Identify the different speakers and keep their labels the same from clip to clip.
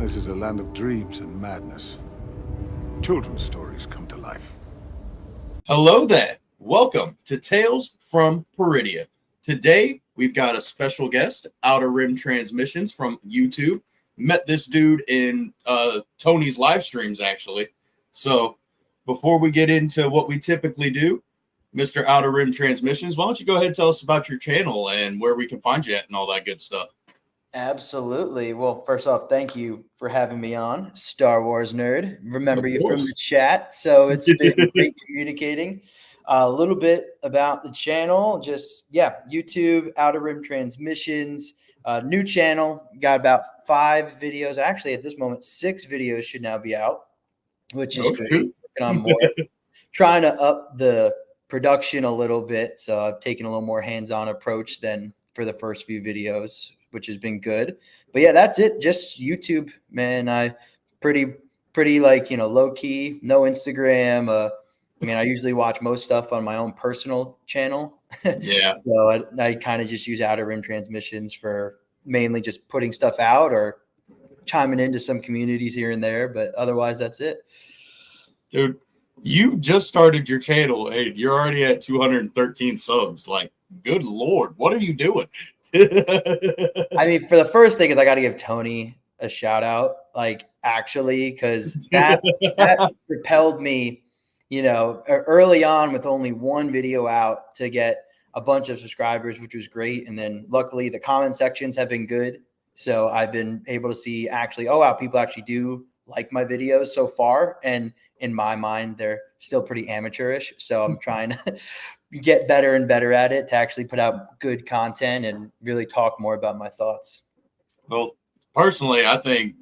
Speaker 1: This is a land of dreams and madness. Children's stories come to life.
Speaker 2: Hello there. Welcome to Tales from Peridia. Today, we've got a special guest, Outer Rim Transmissions from YouTube. Met this dude in Tony's live streams, actually. So, before we get into what we typically do, Mr. Outer Rim Transmissions, why don't you go ahead and tell us about your channel and where we can find you at and all that good stuff.
Speaker 3: Absolutely. Well, first off, thank you for having me on, Star Wars Nerd. Remember you from the chat, so it's been great communicating. A little bit about the channel, YouTube, Outer Rim Transmissions, new channel. Got about 5 videos. Actually, at this moment, 6 videos should now be out, which is great. Working on more, trying to up the production a little bit. So I've taken a little more hands-on approach than for the first few videos, which has been good. But yeah, that's it. Just YouTube, man. I pretty like, low key, no Instagram. I usually watch most stuff on my own personal channel.
Speaker 2: Yeah.
Speaker 3: So I kind of just use Outer Rim Transmissions for mainly just putting stuff out or chiming into some communities here and there. But otherwise, that's it.
Speaker 2: Dude, you just started your channel and you're already at 213 subs. Like, good Lord, what are you doing?
Speaker 3: I mean, for the first thing is I got to give Tony a shout out, because that propelled me, early on with only one video out to get a bunch of subscribers, which was great. And then luckily the comment sections have been good. So I've been able to see actually, oh, wow, people actually do like my videos so far. And in my mind, they're still pretty amateurish. So I'm trying to get better and better at it to actually put out good content and really talk more about my thoughts.
Speaker 2: Well, personally, I think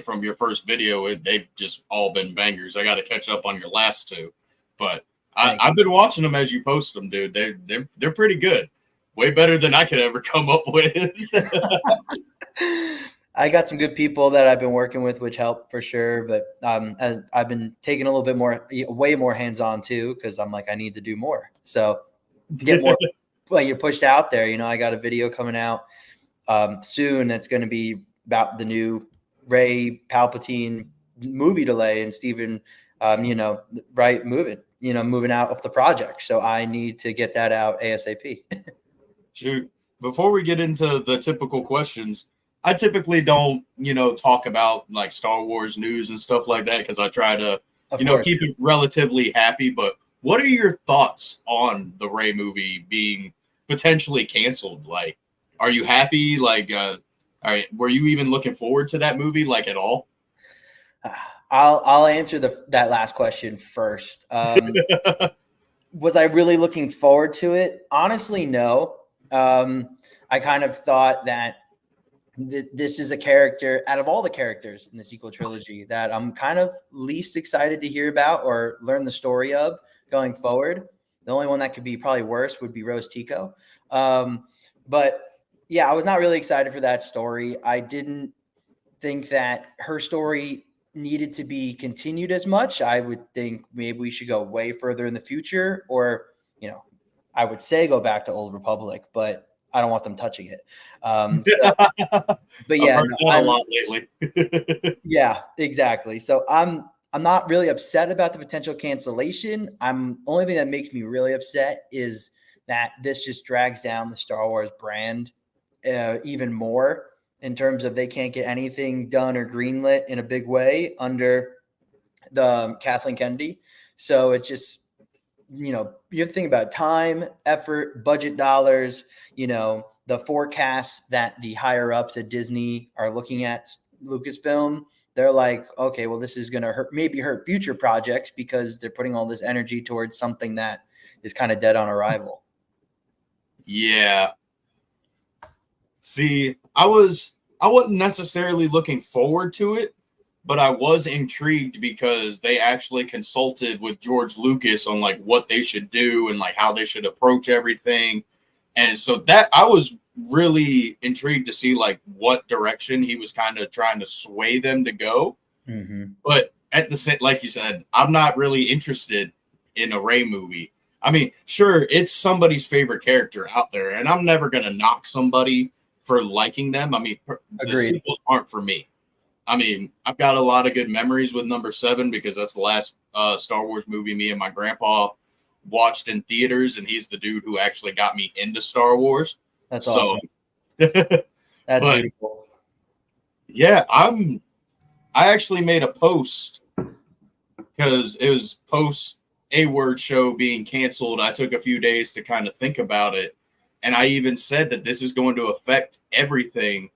Speaker 2: from your first video, they've just all been bangers. I got to catch up on your last 2, but I've been watching them as you post them, dude. They're pretty good. Way better than I could ever come up with.
Speaker 3: I got some good people that I've been working with, which helped for sure. But I've been taking a little bit more, way more hands-on too, because I'm like, I need to do more. So get more pushed out there. I got a video coming out soon that's going to be about the new Rey Palpatine movie delay and Steven, moving out of the project. So I need to get that out ASAP.
Speaker 2: Shoot. Before we get into the typical questions, I typically don't, talk about like Star Wars news and stuff like that because I try to, keep it relatively happy. But what are your thoughts on the Rey movie being potentially canceled? Like, are you happy? Like, were you even looking forward to that movie at all?
Speaker 3: I'll answer that last question first. Was I really looking forward to it? Honestly, no. I kind of thought that this is a character out of all the characters in the sequel trilogy that I'm kind of least excited to hear about or learn the story of going forward. The only one that could be probably worse would be Rose Tico. But yeah, I was not really excited for that story. I didn't think that her story needed to be continued as much. I would think maybe we should go way further in the future, or, I would say go back to Old Republic, but I don't want them touching it. But yeah,
Speaker 2: a lot lately.
Speaker 3: Yeah, exactly. So I'm not really upset about the potential cancellation. Only thing that makes me really upset is that this just drags down the Star Wars brand even more in terms of they can't get anything done or greenlit in a big way under the Kathleen Kennedy. So it just, you have to think about time, effort, budget dollars, the forecasts that the higher ups at Disney are looking at Lucasfilm. They're like, okay, well, this is going to hurt future projects because they're putting all this energy towards something that is kind of dead on arrival.
Speaker 2: Yeah. See, I wasn't necessarily looking forward to it, but I was intrigued because they actually consulted with George Lucas on what they should do and how they should approach everything. And so that I was really intrigued to see what direction he was kind of trying to sway them to go.
Speaker 3: Mm-hmm.
Speaker 2: But at the same, like you said, I'm not really interested in a Rey movie. I mean, sure, it's somebody's favorite character out there, and I'm never going to knock somebody for liking them. I mean, the sequels aren't for me. I mean, I've got a lot of good memories with number 7 because that's the last Star Wars movie me and my grandpa watched in theaters, and he's the dude who actually got me into Star Wars.
Speaker 3: That's
Speaker 2: So,
Speaker 3: awesome.
Speaker 2: but
Speaker 3: That's beautiful.
Speaker 2: yeah, I actually made a post because it was post A Word show being canceled. I took a few days to kind of think about it, and I even said that this is going to affect everything.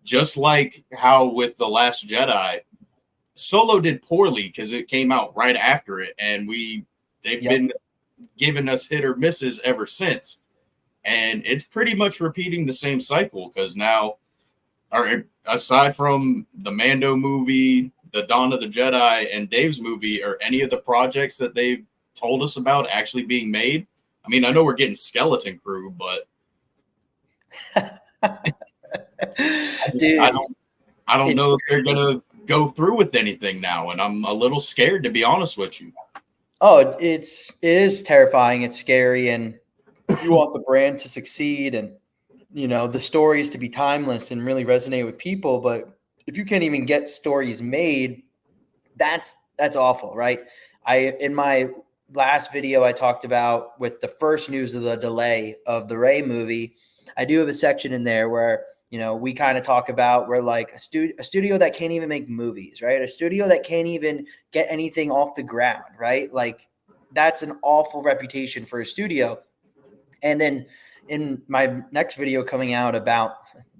Speaker 2: Just like how with The Last Jedi, Solo did poorly because it came out right after it, and they've been giving us hit or misses ever since. And it's pretty much repeating the same cycle because now, or aside from the Mando movie, the Dawn of the Jedi, and Dave's movie, are any of the projects that they've told us about actually being made? I mean, I know we're getting Skeleton Crew, but
Speaker 3: Dude,
Speaker 2: I don't know if they're gonna go through with anything now, and I'm a little scared, to be honest with you.
Speaker 3: Oh, it is terrifying. It's scary, and you want the brand to succeed, and the stories to be timeless and really resonate with people. But if you can't even get stories made, that's awful, right? In my last video I talked about with the first news of the delay of the Rey movie, I do have a section in there where we kind of talk about we're like a studio that can't even make movies, right? A studio that can't even get anything off the ground, right? Like that's an awful reputation for a studio. And then in my next video coming out about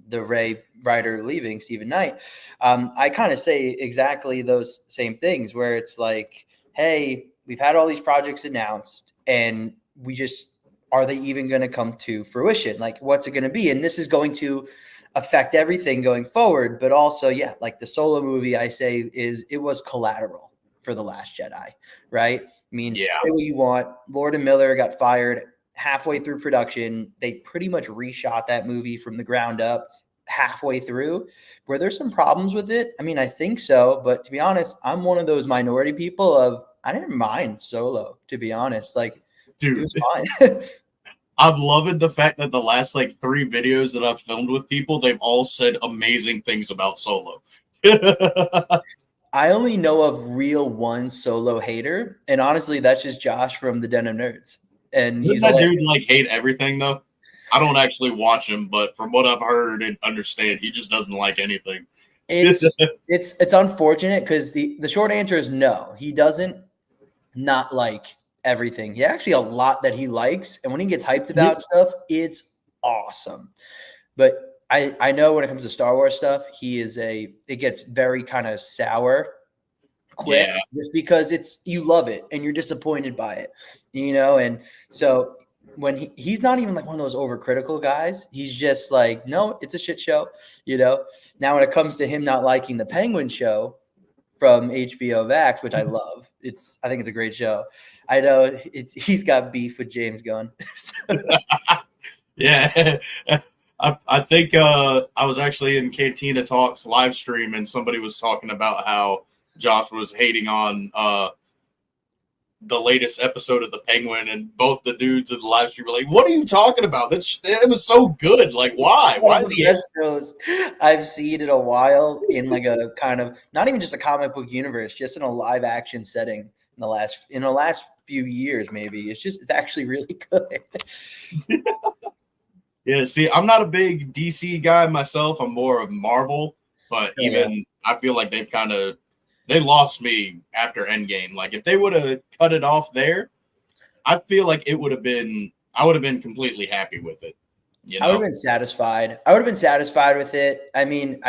Speaker 3: the Rey writer leaving, Stephen Knight, I kind of say exactly those same things where it's like, hey, we've had all these projects announced and are they even going to come to fruition? Like, what's it going to be? And this is going to affect everything going forward. But also, yeah, like the Solo movie, I say it was collateral for The Last Jedi, right? I mean, say what you want. Lord and Miller got fired halfway through production. They pretty much reshot that movie from the ground up halfway through. Were there some problems with it? I mean, I think so. But to be honest, I'm one of those minority people I didn't mind Solo, to be honest. Like, dude, it was fine.
Speaker 2: I'm loving the fact that the last 3 videos that I've filmed with people, they've all said amazing things about Solo.
Speaker 3: I only know of real one Solo hater, and honestly, that's just Josh from the Den of Nerds. And
Speaker 2: Doesn't that dude hate everything though? I don't actually watch him, but from what I've heard and understand, he just doesn't like anything.
Speaker 3: It's unfortunate because the short answer is no. He doesn't not like everything. He actually a lot that he likes, and when he gets hyped about stuff, it's awesome. But I know when it comes to Star Wars stuff, it gets very kind of sour quick just because you love it and you're disappointed by it, and so when he's not even like one of those overcritical guys, he's just like, no, it's a shit show, Now when it comes to him not liking the Penguin show from HBO Max, which I love, I think it's a great show. I know he's got beef with James Gunn.
Speaker 2: Yeah. I think I was actually in Cantina Talks live stream and somebody was talking about how Josh was hating on the latest episode of The Penguin, and both the dudes in the live stream were like, "What are you talking about? It was so good. Like, why? Why is he?"
Speaker 3: Shows I've seen in a while in like a kind of not even just a comic book universe, just in a live action setting in the last few years, maybe. It's actually really good.
Speaker 2: Yeah, see, I'm not a big DC guy myself. I'm more of Marvel, but I feel like they lost me after Endgame. Like if they would have cut it off there, I feel like I would have been completely happy with it.
Speaker 3: I would have been satisfied. I would have been satisfied with it. I mean,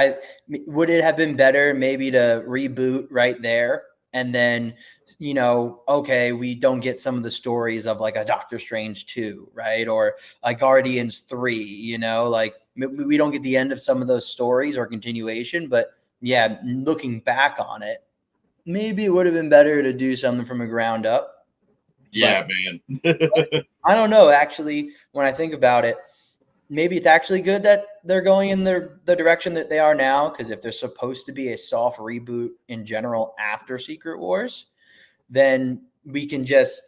Speaker 3: would it have been better maybe to reboot right there? And then, okay, we don't get some of the stories of like a Doctor Strange 2, right? Or a Guardians 3, like we don't get the end of some of those stories or continuation. But yeah, looking back on it, maybe it would have been better to do something from the ground up.
Speaker 2: Yeah, man.
Speaker 3: I don't know. Actually, when I think about it, maybe it's actually good that they're going in the direction that they are now, because if there's supposed to be a soft reboot in general after Secret Wars, then we can just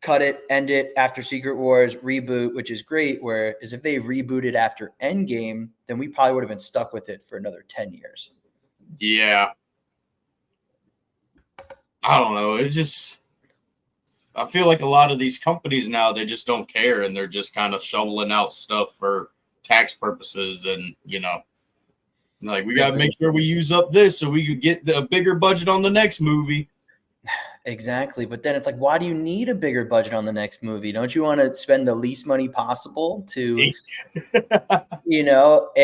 Speaker 3: cut it, end it after Secret Wars, reboot, which is great. Whereas if they rebooted after Endgame, then we probably would have been stuck with it for another 10 years.
Speaker 2: Yeah. I don't know. It's just, I feel like a lot of these companies now, they just don't care and they're just kind of shoveling out stuff for tax purposes. And, like we got to make sure we use up this so we could get a bigger budget on the next movie.
Speaker 3: Exactly. But then it's like, why do you need a bigger budget on the next movie? Don't you want to spend the least money possible to,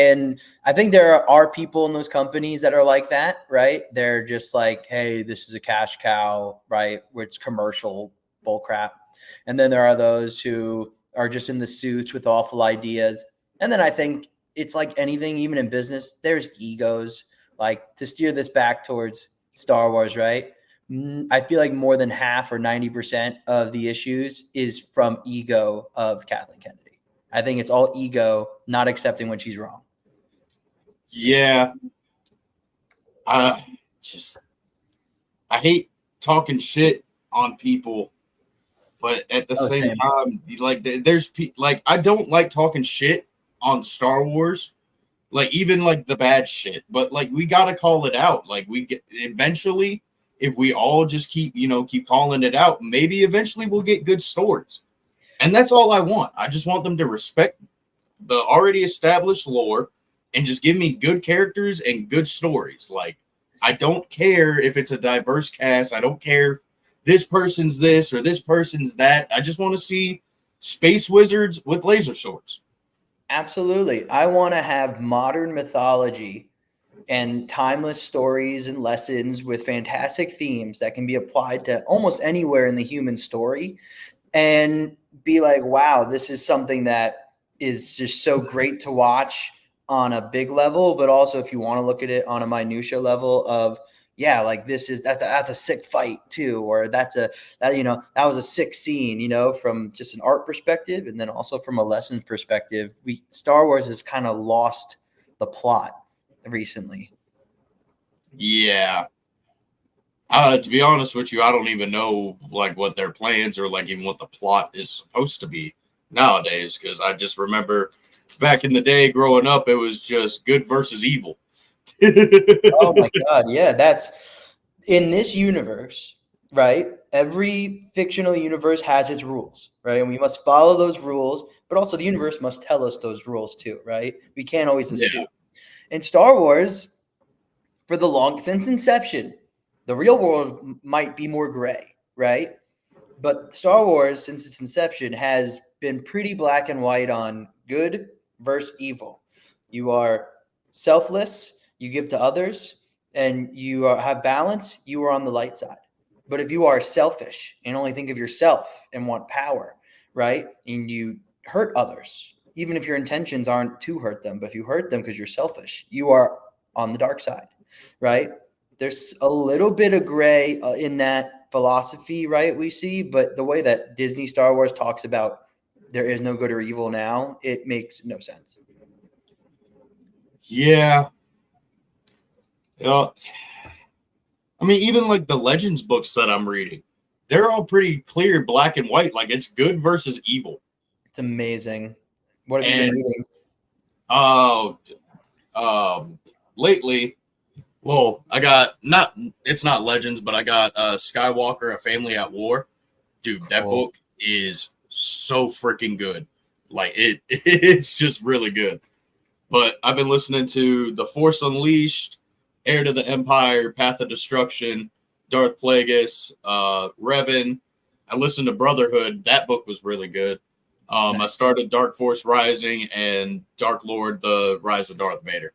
Speaker 3: and I think there are people in those companies that are like that, right? They're just like, hey, this is a cash cow, right? Where it's commercial bull crap. And then there are those who are just in the suits with awful ideas. And then I think it's like anything, even in business, there's egos. Like, to steer this back towards Star Wars, right? I feel like more than half or 90% of the issues is from ego of Kathleen Kennedy. I think it's all ego, not accepting when she's wrong.
Speaker 2: Yeah. I hate talking shit on people, but at the same time, like I don't like talking shit on Star Wars, like even like the bad shit, but like we got to call it out. Like we get eventually, if we all just keep calling it out, maybe eventually we'll get good stories. And that's all I want. I just want them to respect the already established lore and just give me good characters and good stories. Like, I don't care if it's a diverse cast. I don't care if this person's this or this person's that. I just want to see space wizards with laser swords.
Speaker 3: Absolutely. I want to have modern mythology and timeless stories and lessons with fantastic themes that can be applied to almost anywhere in the human story, and be like, wow, this is something that is just so great to watch on a big level, but also if you want to look at it on a minutia level of, yeah, like that's a sick fight too, or that was a sick scene, from just an art perspective, and then also from a lessons perspective. Star Wars has kind of lost the plot recently.
Speaker 2: Yeah. To be honest with you, I don't even know like what their plans or like even what the plot is supposed to be nowadays, because I just remember back in the day growing up, it was just good versus evil.
Speaker 3: Oh my God. Yeah. That's in this universe, right? Every fictional universe has its rules, right? And we must follow those rules, but also the universe must tell us those rules too, right? We can't always assume. In Star Wars, since inception, the real world might be more gray, right? But Star Wars, since its inception, has been pretty black and white on good versus evil. You are selfless, you give to others, and you have balance, you are on the light side. But if you are selfish and only think of yourself and want power, right? And you hurt others, even if your intentions aren't to hurt them, but if you hurt them because you're selfish, you are on the dark side, right? There's a little bit of gray in that philosophy, right? We see, but the way that Disney Star Wars talks about there is no good or evil now, it makes no sense.
Speaker 2: Yeah. I mean, even like the Legends books that I'm reading, they're all pretty clear, black and white. Like it's good versus evil.
Speaker 3: It's amazing. What have you been reading?
Speaker 2: Lately, well, it's not Legends, but I got Skywalker, A Family at War. Dude, cool. That book is so freaking good. Like it's just really good. But I've been listening to The Force Unleashed, Heir to the Empire, Path of Destruction, Darth Plagueis, Revan. I listened to Brotherhood. That book was really good. I started Dark Force Rising and Dark Lord, The Rise of Darth Vader.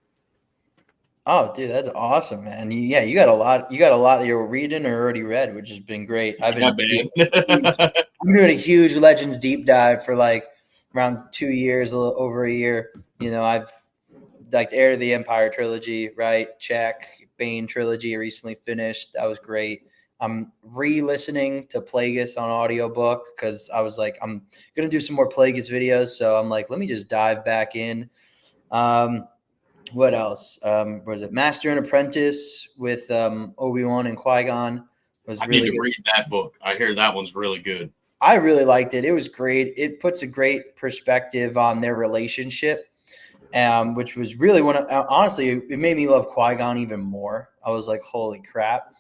Speaker 3: Oh, dude, that's awesome, man. Yeah, you got a lot that you're reading or already read, which has been great. I'm doing a huge Legends deep dive for like around 2 years, a little over a year. I've like the Heir to the Empire trilogy, right? Check. Bane trilogy recently finished. That was great. I'm re-listening to Plagueis on audiobook because I was like, I'm going to do some more Plagueis videos. So I'm like, let me just dive back in. What else? Was it Master and Apprentice with Obi-Wan and Qui-Gon?
Speaker 2: I need to read that book. I hear that one's really good.
Speaker 3: I really liked it. It was great. It puts a great perspective on their relationship. which was really honestly, it made me love Qui-Gon even more. I was like, holy crap.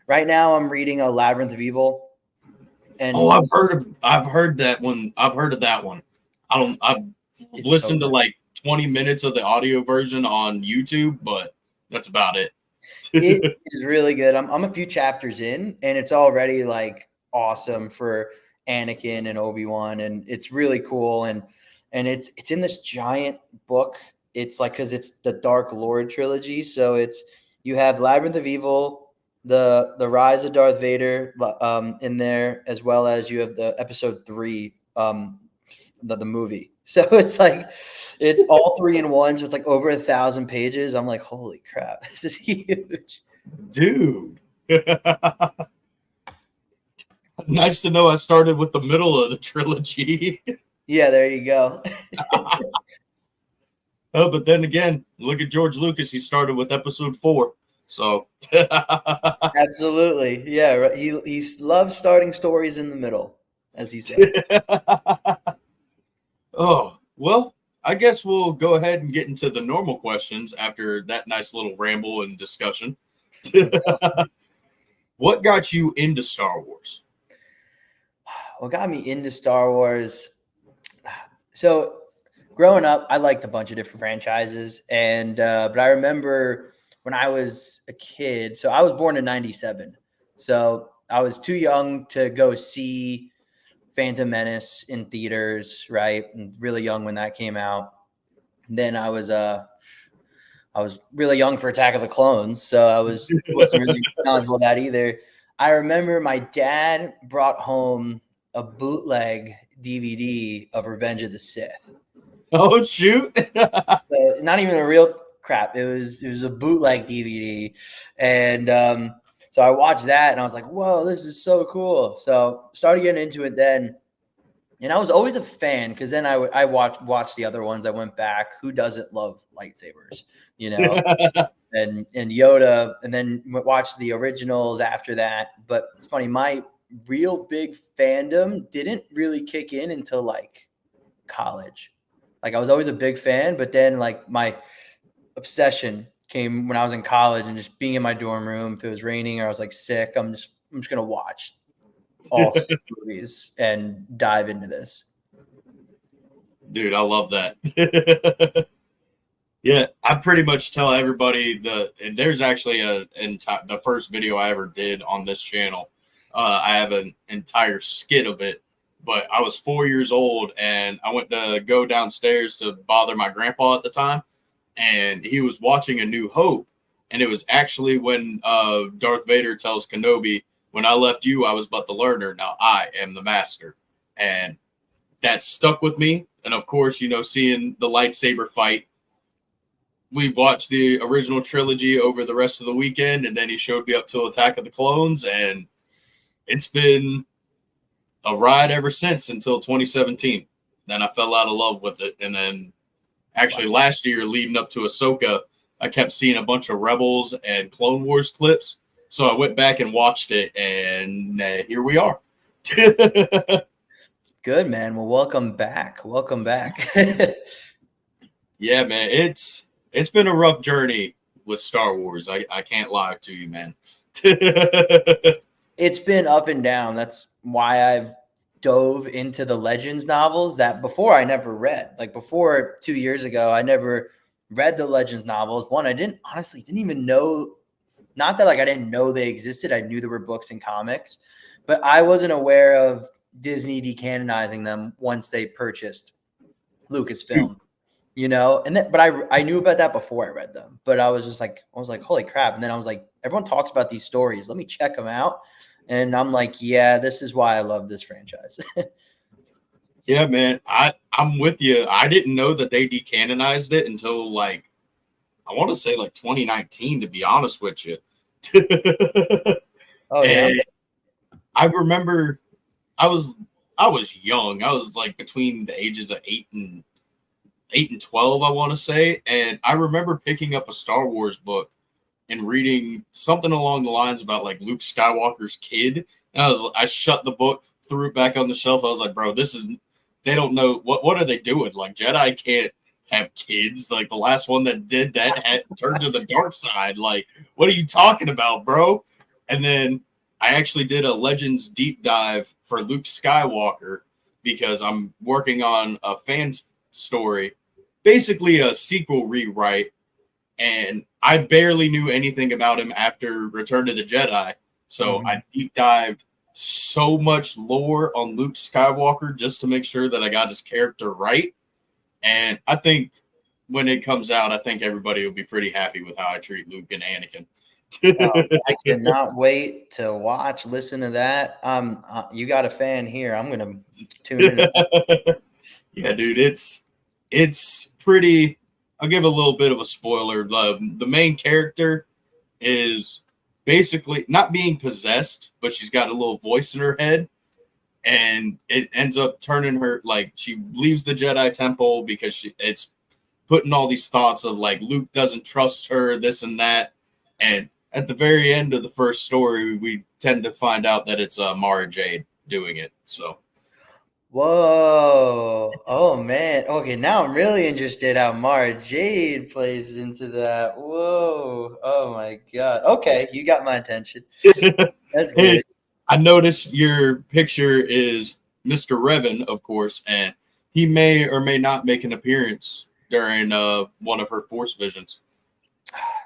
Speaker 3: Right now I'm reading a Labyrinth of Evil. And
Speaker 2: I've heard that one. I've heard of that one. I've listened to like 20 minutes of the audio version on YouTube, but that's about it.
Speaker 3: It is really good. I'm a few chapters in, and it's already like awesome for Anakin and Obi-Wan, and it's really cool. And it's in this giant book. It's like, because it's the Dark Lord trilogy, so you have Labyrinth of Evil, the Rise of Darth Vader in there, as well as you have the episode 3, the movie. So it's like, it's all 3 in one. So it's like over 1,000 pages. I'm like, holy crap, this is huge,
Speaker 2: dude. Nice to know I started with the middle of the trilogy.
Speaker 3: Yeah, there you go.
Speaker 2: Oh, but then again, look at George Lucas. He started with episode 4. So
Speaker 3: absolutely, yeah. He loves starting stories in the middle, as he said.
Speaker 2: Oh, well, I guess we'll go ahead and get into the normal questions after that nice little ramble and discussion. What got you into Star Wars?
Speaker 3: What got me into Star Wars? So growing up, I liked a bunch of different franchises, and but I remember when I was a kid. So I was born in '97, so I was too young to go see Phantom Menace in theaters, right? And really young when that came out. And then I was really young for Attack of the Clones, so I wasn't really knowledgeable of that either. I remember my dad brought home a bootleg DVD of Revenge of the Sith.
Speaker 2: Oh shoot!
Speaker 3: So not even a real crap. It was a bootleg DVD, and so I watched that and I was like, "Whoa, this is so cool!" So started getting into it then, and I was always a fan because then I watched the other ones. I went back. Who doesn't love lightsabers, you know? and Yoda, and then watched the originals after that. But it's funny, my real big fandom didn't really kick in until like college. Like I was always a big fan, but then like my obsession came when I was in college and just being in my dorm room. If it was raining or I was like sick, I'm just gonna watch all 6 movies and dive into this.
Speaker 2: Dude, I love that. Yeah, I pretty much tell everybody there's actually the first video I ever did on this channel. I have an entire skit of it, but I was 4 years old and I went to go downstairs to bother my grandpa at the time, and he was watching A New Hope, and it was actually when Darth Vader tells Kenobi, "When I left you, I was but the learner. Now I am the master." And that stuck with me. And of course, seeing the lightsaber fight, we watched the original trilogy over the rest of the weekend, and then he showed me up to Attack of the Clones, and it's been a ride ever since until 2017. Then I fell out of love with it. And then actually last year, leading up to Ahsoka, I kept seeing a bunch of Rebels and Clone Wars clips. So I went back and watched it, and here we are.
Speaker 3: Good, man. Well, welcome back. Welcome back.
Speaker 2: Yeah, man. It's been a rough journey with Star Wars. I can't lie to you, man.
Speaker 3: It's been up and down. That's why I've dove into the Legends novels that before I never read. Like before 2 years ago, I never read the Legends novels. One, I didn't even know, not that like I didn't know they existed. I knew there were books and comics, but I wasn't aware of Disney decanonizing them once they purchased Lucasfilm. But I knew about that before I read them, but I was like, holy crap. And then I was like, everyone talks about these stories. Let me check them out. And I'm like, yeah, this is why I love this franchise.
Speaker 2: Yeah, man, I'm with you. I didn't know that they decanonized it until like, I want to say like 2019, to be honest with you.
Speaker 3: Oh yeah.
Speaker 2: I remember I was young. I was like between the ages of 8 and 12, I want to say. And I remember picking up a Star Wars book and reading something along the lines about like Luke Skywalker's kid. And I shut the book, threw it back on the shelf. I was like, bro, they don't know what are they doing? Like Jedi can't have kids. Like the last one that did that had turned to the dark side. Like, what are you talking about, bro? And then I actually did a Legends deep dive for Luke Skywalker because I'm working on a fan story, basically a sequel rewrite. And I barely knew anything about him after Return to the Jedi. So I deep dived so much lore on Luke Skywalker just to make sure that I got his character right. And I think when it comes out, I think everybody will be pretty happy with how I treat Luke and Anakin.
Speaker 3: I cannot wait to watch, listen to that. You got a fan here. I'm gonna tune in.
Speaker 2: Yeah, dude, it's pretty. I'll give a little bit of a spoiler. The main character is basically not being possessed, but she's got a little voice in her head, and it ends up turning her, like, she leaves the Jedi Temple because it's putting all these thoughts of like Luke doesn't trust her, this and that, and at the very end of the first story, we tend to find out that it's Mara Jade doing it. So,
Speaker 3: whoa, oh man, okay, now I'm really interested how Mara Jade plays into that. Whoa, oh my god. Okay, you got my attention. That's good.
Speaker 2: Hey, I noticed your picture is Mr. Revan, of course, and he may or may not make an appearance during one of her Force visions.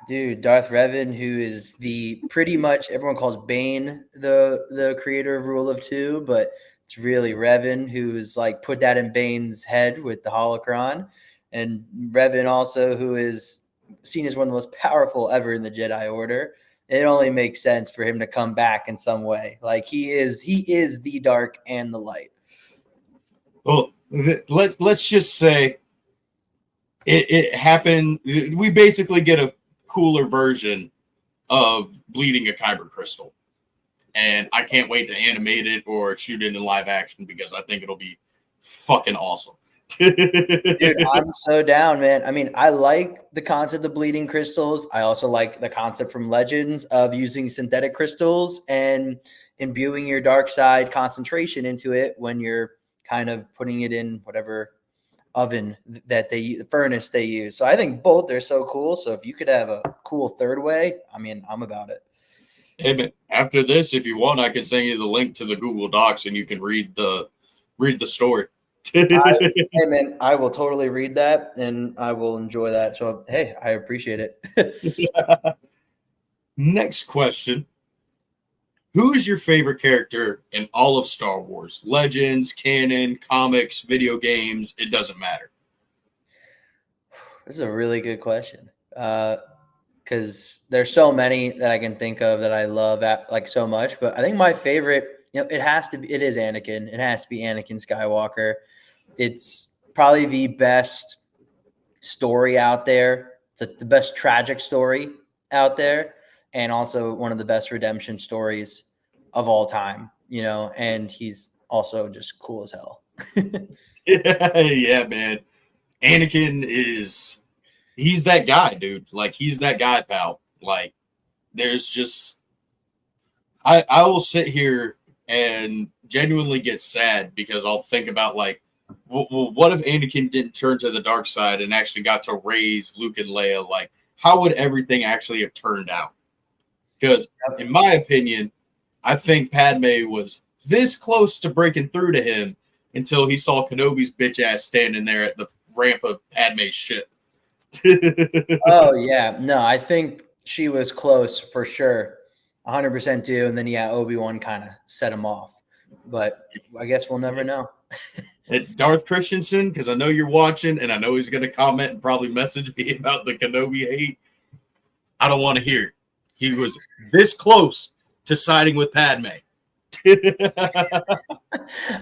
Speaker 3: Dude, Darth Revan, who is the pretty much everyone calls Bane the creator of Rule of Two, but it's really Revan who's like put that in Bane's head with the holocron, and Revan also who is seen as one of the most powerful ever in the Jedi Order. It only makes sense for him to come back in some way. Like he is the dark and the light.
Speaker 2: Well, let's just say it happened. We basically get a cooler version of bleeding a kyber crystal, and I can't wait to animate it or shoot it in live action because I think it'll be fucking awesome.
Speaker 3: Dude, I'm so down, man. I mean, I like the concept of bleeding crystals. I also like the concept from Legends of using synthetic crystals and imbuing your dark side concentration into it when you're kind of putting it in whatever oven that the furnace they use. So I think both are so cool. So if you could have a cool third way, I mean, I'm about it.
Speaker 2: Hey, man, after this, if you want, I can send you the link to the Google Docs and you can read the story.
Speaker 3: Hey man, I will totally read that and I will enjoy that. So hey, I appreciate it.
Speaker 2: Next question. Who is your favorite character in all of Star Wars? Legends, canon, comics, video games, it doesn't matter.
Speaker 3: This is a really good question. Because there's so many that I can think of that I love like so much. But I think my favorite, it is Anakin. It has to be Anakin Skywalker. It's probably the best story out there. It's the best tragic story out there. And also one of the best redemption stories of all time, and he's also just cool as hell.
Speaker 2: Yeah, man. Anakin he's that guy, dude. Like, he's that guy, pal. Like, there's just, I will sit here and genuinely get sad because I'll think about, like, well, what if Anakin didn't turn to the dark side and actually got to raise Luke and Leia? Like, how would everything actually have turned out? Because, in my opinion, I think Padme was this close to breaking through to him until he saw Kenobi's bitch ass standing there at the ramp of Padme's ship.
Speaker 3: Oh, yeah. No, I think she was close for sure. 100% do. And then, yeah, Obi-Wan kind of set him off. But I guess we'll never know.
Speaker 2: Darth Christensen, because I know you're watching, and I know he's going to comment and probably message me about the Kenobi hate. I don't want to hear it. He was this close to siding with Padme.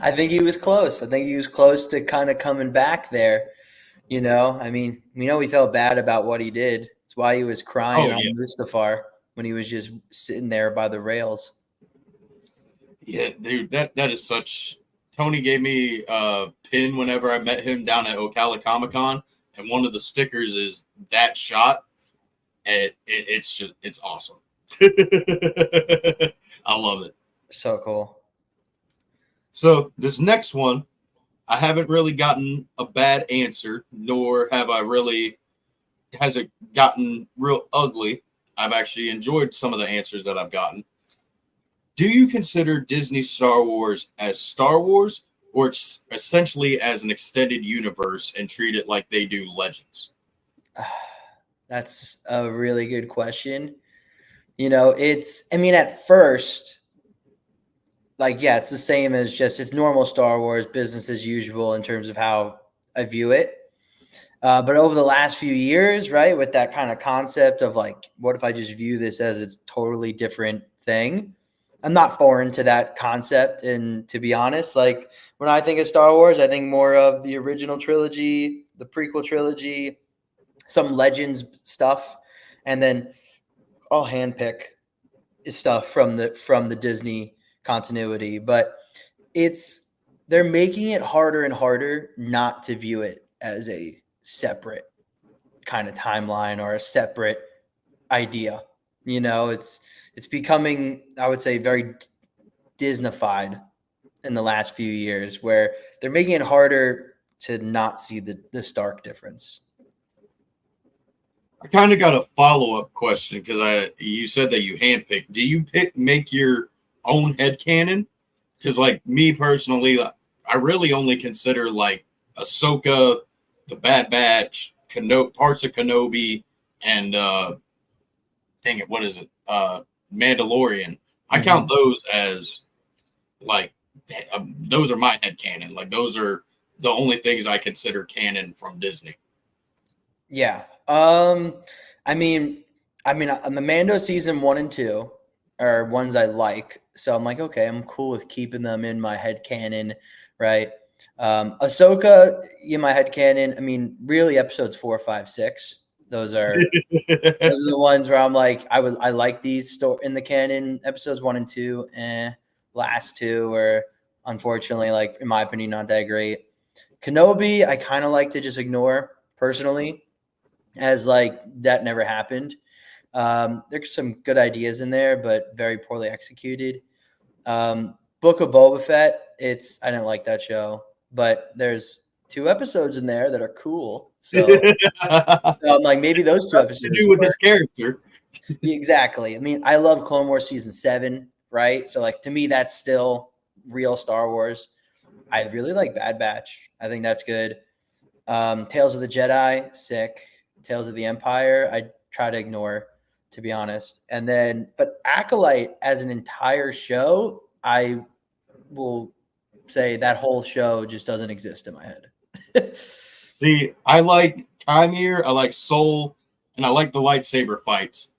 Speaker 3: I think he was close. I think he was close to kind of coming back there. I mean, we know he felt bad about what he did. That's why he was crying on Mustafar when he was just sitting there by the rails.
Speaker 2: Yeah, dude, that is such. Tony gave me a pin whenever I met him down at Ocala Comic Con, and one of the stickers is that shot. And it's awesome. I love it.
Speaker 3: So cool.
Speaker 2: So this next one, I haven't really gotten a bad answer, nor has it gotten real ugly. I've actually enjoyed some of the answers that I've gotten. Do you consider Disney Star Wars as Star Wars, or it's essentially as an extended universe and treat it like they do Legends?
Speaker 3: That's a really good question. I mean, at first, like, yeah, it's the same as just it's normal Star Wars, business as usual in terms of how I view it. But over the last few years, right, with that kind of concept of like, what if I just view this as a totally different thing? I'm not foreign to that concept. And to be honest, like when I think of Star Wars, I think more of the original trilogy, the prequel trilogy, some Legends stuff, and then I'll handpick stuff from the Disney continuity. But they're making it harder and harder not to view it as a separate kind of timeline or a separate idea. It's becoming, I would say, very Disneyfied in the last few years, where they're making it harder to not see the stark difference.
Speaker 2: I kind of got a follow-up question because you said that you handpick. Do you make your own headcanon? Because like me personally, I really only consider like Ahsoka, the Bad Batch, parts of Kenobi, and dang it, what is it? Mandalorian. I count those as like those are my headcanon. Like those are the only things I consider canon from Disney.
Speaker 3: Yeah. I mean, on the Mando season 1 and 2 are ones I like. So I'm like, okay, I'm cool with keeping them in my head canon, right? Ahsoka in my head canon. I mean, really episodes 4, 5, 6. Those are the ones where I'm like, I like these in the canon. Episodes 1 and 2, last 2 are unfortunately, like in my opinion, not that great. Kenobi, I kind of like to just ignore personally, as like that never happened. There's some good ideas in there, but very poorly executed. Book of Boba Fett, I didn't like that show, but there's 2 episodes in there that are cool. So, I'm like, maybe those 2 episodes
Speaker 2: to do with his character.
Speaker 3: Exactly. I mean, I love Clone Wars season 7, right? So like to me, that's still real Star Wars. I really like Bad Batch. I think that's good. Tales of the Jedi, sick. Tales of the Empire, I try to ignore, to be honest. And then, but Acolyte as an entire show, I will say that whole show just doesn't exist in my head.
Speaker 2: See, I like Chimere, I like Soul, and I like the lightsaber fights.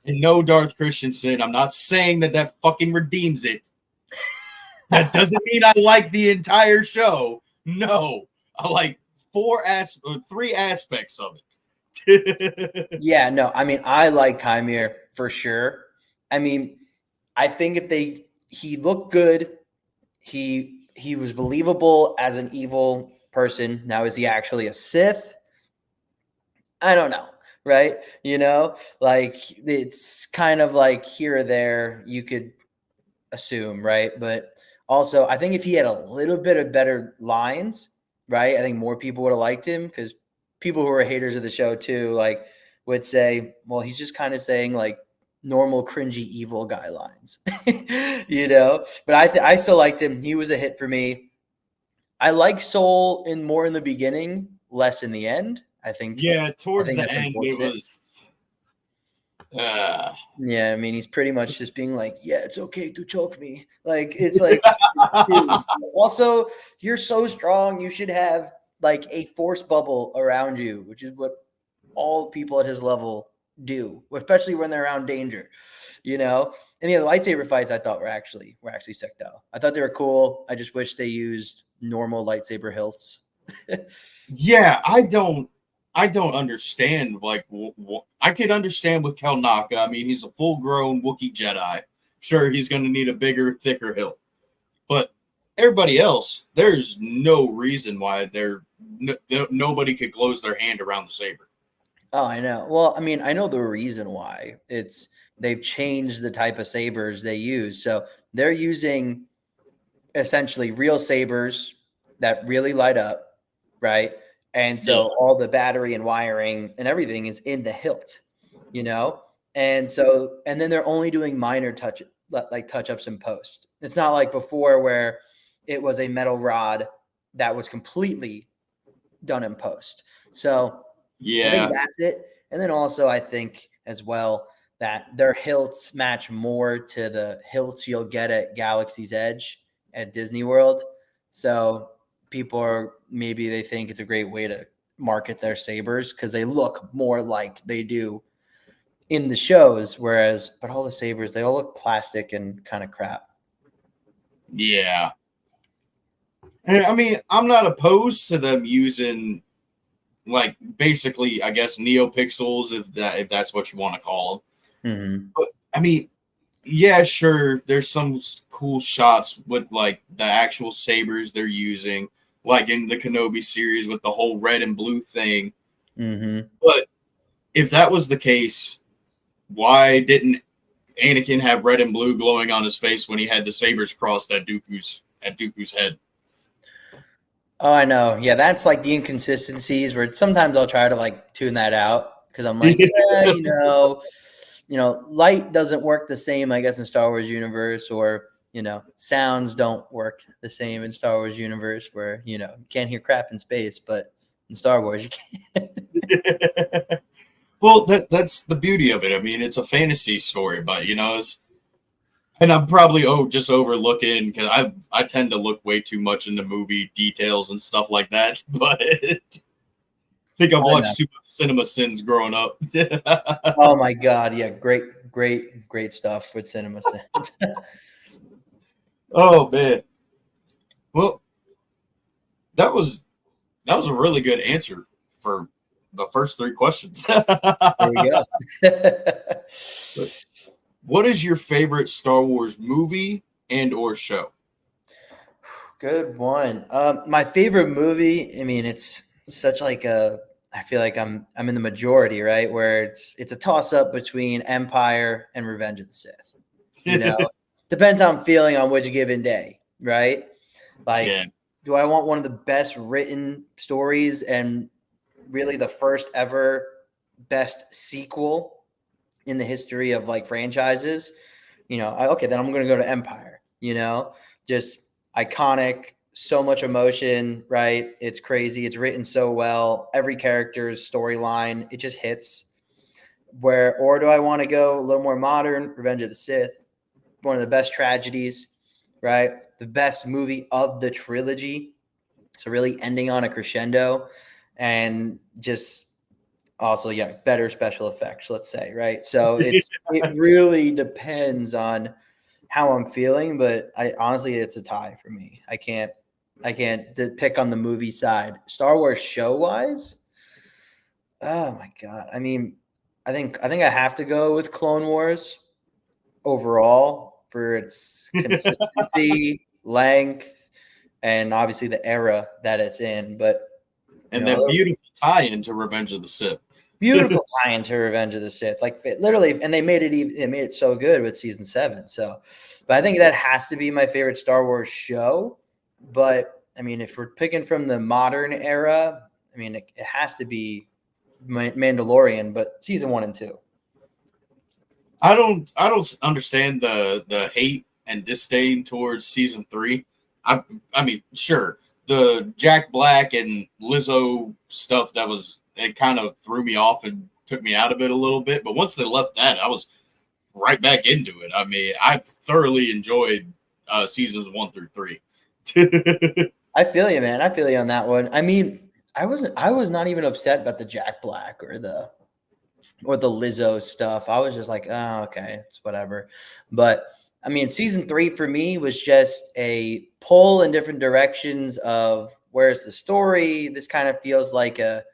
Speaker 2: And no Darth Christensen. I'm not saying that fucking redeems it. That doesn't mean I like the entire show. No, I like 3 aspects of it.
Speaker 3: Yeah, no, I mean, I like Chimere for sure. I mean, I think he looked good. He was believable as an evil person. Now, is he actually a Sith? I don't know, right? Like it's kind of like here or there you could assume, right? But also, I think if he had a little bit of better lines, right, I think more people would have liked him, because people who are haters of the show too, like, would say, well, he's just kind of saying like normal cringy evil guy lines, But I still liked him. He was a hit for me. I like Soul more in the beginning, less in the end. I think.
Speaker 2: Yeah, towards the end it was.
Speaker 3: Yeah, I mean, he's pretty much just being like, yeah, it's okay to choke me. Like, it's like, also, you're so strong. You should have like a force bubble around you, which is what all people at his level do, especially when they're around danger, And the lightsaber fights I thought were actually sick though. I thought they were cool. I just wish they used normal lightsaber hilts.
Speaker 2: Yeah, I don't understand. Like, I could understand with Kelnaka. I mean, he's a full-grown Wookiee Jedi. Sure, he's going to need a bigger, thicker hilt. But everybody else, there's no reason why nobody could close their hand around the saber.
Speaker 3: Oh, I know. Well, I mean, I know the reason why. They've changed the type of sabers they use. So they're using essentially real sabers that really light up, right? And so all the battery and wiring and everything is in the hilt, you know? And so, and then they're only doing minor touch-ups in post. It's not like before where it was a metal rod that was completely done in post. So I think that's it. And then also I think as well that their hilts match more to the hilts you'll get at Galaxy's Edge at Disney World. So people are, maybe they think it's a great way to market their sabers because they look more like they do in the shows, whereas but all the sabers, they all look plastic and kind of crap.
Speaker 2: Yeah. I mean, I'm not opposed to them using like basically, I guess, neopixels, if that's what you want to call them.
Speaker 3: Mm-hmm.
Speaker 2: But I mean, yeah, sure, there's some cool shots with like the actual sabers they're using, like in the Kenobi series with the whole red and blue thing.
Speaker 3: Mm-hmm.
Speaker 2: But if that was the case, why didn't Anakin have red and blue glowing on his face when he had the sabers crossed at Dooku's head?
Speaker 3: Oh, I know. Yeah, that's like the inconsistencies where sometimes I'll try to like tune that out because I'm like, yeah, light doesn't work the same, I guess, in Star Wars universe, or sounds don't work the same in Star Wars universe where you can't hear crap in space, but in Star Wars you can.
Speaker 2: Well, that's the beauty of it. I mean, it's a fantasy story, but and I'm probably just overlooking because I tend to look way too much into movie details and stuff like that. But I think I've watched too much Cinema Sins growing up.
Speaker 3: Oh my God, yeah, great stuff with Cinema Sins.
Speaker 2: Oh man, well, that was a really good answer for the first 3 questions.
Speaker 3: There we go.
Speaker 2: What is your favorite Star Wars movie and or show?
Speaker 3: Good one. My favorite movie, I mean, it's such like I feel like I'm in the majority, right? Where it's a toss up between Empire and Revenge of the Sith. Depends how I'm feeling on which given day, right? Like, do I want one of the best written stories and really the first ever best sequel in the history of like franchises? Okay, then I'm going to go to Empire, just iconic, so much emotion, right? It's crazy. It's written so well. Every character's storyline, it just hits. Or do I want to go a little more modern? Revenge of the Sith, one of the best tragedies, right? The best movie of the trilogy. So really ending on a crescendo and just also, yeah, better special effects, let's say, right? So it really depends on how I'm feeling, but honestly, it's a tie for me. I can't pick on the movie side. Star Wars show wise, oh my God. I mean, I think I have to go with Clone Wars overall for its consistency, length, and obviously the era that it's in. But
Speaker 2: that beautiful tie into Revenge of the Sith.
Speaker 3: Beautiful tie into Revenge of the Sith, like literally, and they made it so good with season 7. So, but I think that has to be my favorite Star Wars show. But I mean, if we're picking from the modern era, I mean, it has to be Mandalorian, but season 1 and 2.
Speaker 2: I don't understand the hate and disdain towards season 3. I mean, sure, the Jack Black and Lizzo stuff it kind of threw me off and took me out of it a little bit. But once they left that, I was right back into it. I mean, I thoroughly enjoyed seasons 1 through 3.
Speaker 3: I feel you, man. I feel you on that one. I mean, I was not even upset about the Jack Black or the Lizzo stuff. I was just like, oh, okay, it's whatever. But I mean, season 3 for me was just a pull in different directions of where's the story. This kind of feels like a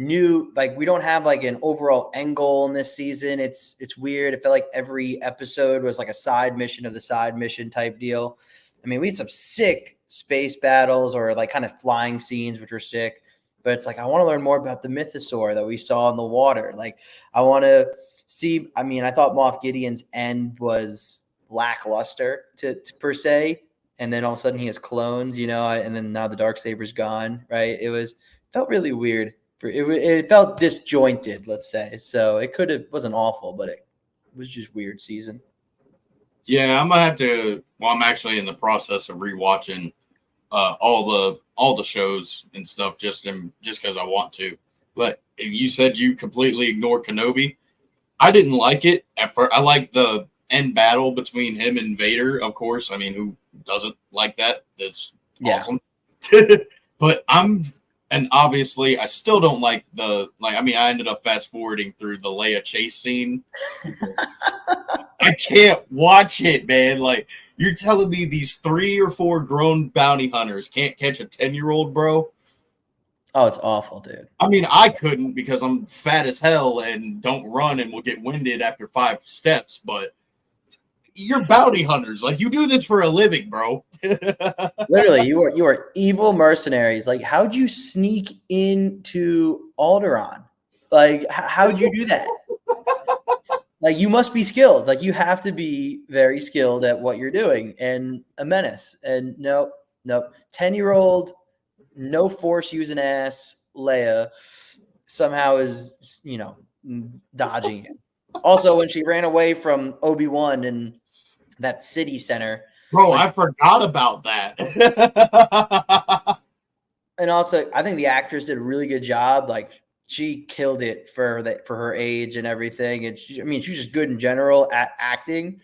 Speaker 3: new, like we don't have like an overall end goal in this season. It's weird. It felt like every episode was like a side mission of the side mission type deal. I mean, we had some sick space battles or like kind of flying scenes, which were sick. But it's like, I want to learn more about the mythosaur that we saw in the water. Like, I want to see, I mean, I thought Moff Gideon's end was lackluster to per se. and then all of a sudden he has clones, and then now the Darksaber's gone, right? Felt really weird. It felt disjointed, let's say. So it wasn't awful, but it was just weird season.
Speaker 2: Yeah, I'm gonna have to. Well, I'm actually in the process of rewatching all the shows and stuff just because I want to. But you said you completely ignored Kenobi. I didn't like it at first. I liked the end battle between him and Vader, of course. I mean, who doesn't like that? It's awesome. But obviously I still don't like I ended up fast forwarding through the Leia chase scene. I can't watch it, man. Like, you're telling me these 3 or 4 grown bounty hunters can't catch a 10-year-old, bro?
Speaker 3: Oh, it's awful, dude.
Speaker 2: I mean, I couldn't because I'm fat as hell and don't run and will get winded after 5 steps, but you're bounty hunters. Like, you do this for a living, bro.
Speaker 3: Literally, you are evil mercenaries. Like, how'd you sneak into Alderaan? Like, how'd you do that? Like, you must be skilled. Like, you have to be very skilled at what you're doing and a menace. And nope. 10-year-old, no force using ass Leia somehow is, dodging it. Also, when she ran away from Obi-Wan in that city center.
Speaker 2: Bro, I forgot about that.
Speaker 3: And also, I think the actress did a really good job. Like, she killed it for her age and everything. And she was just good in general at acting,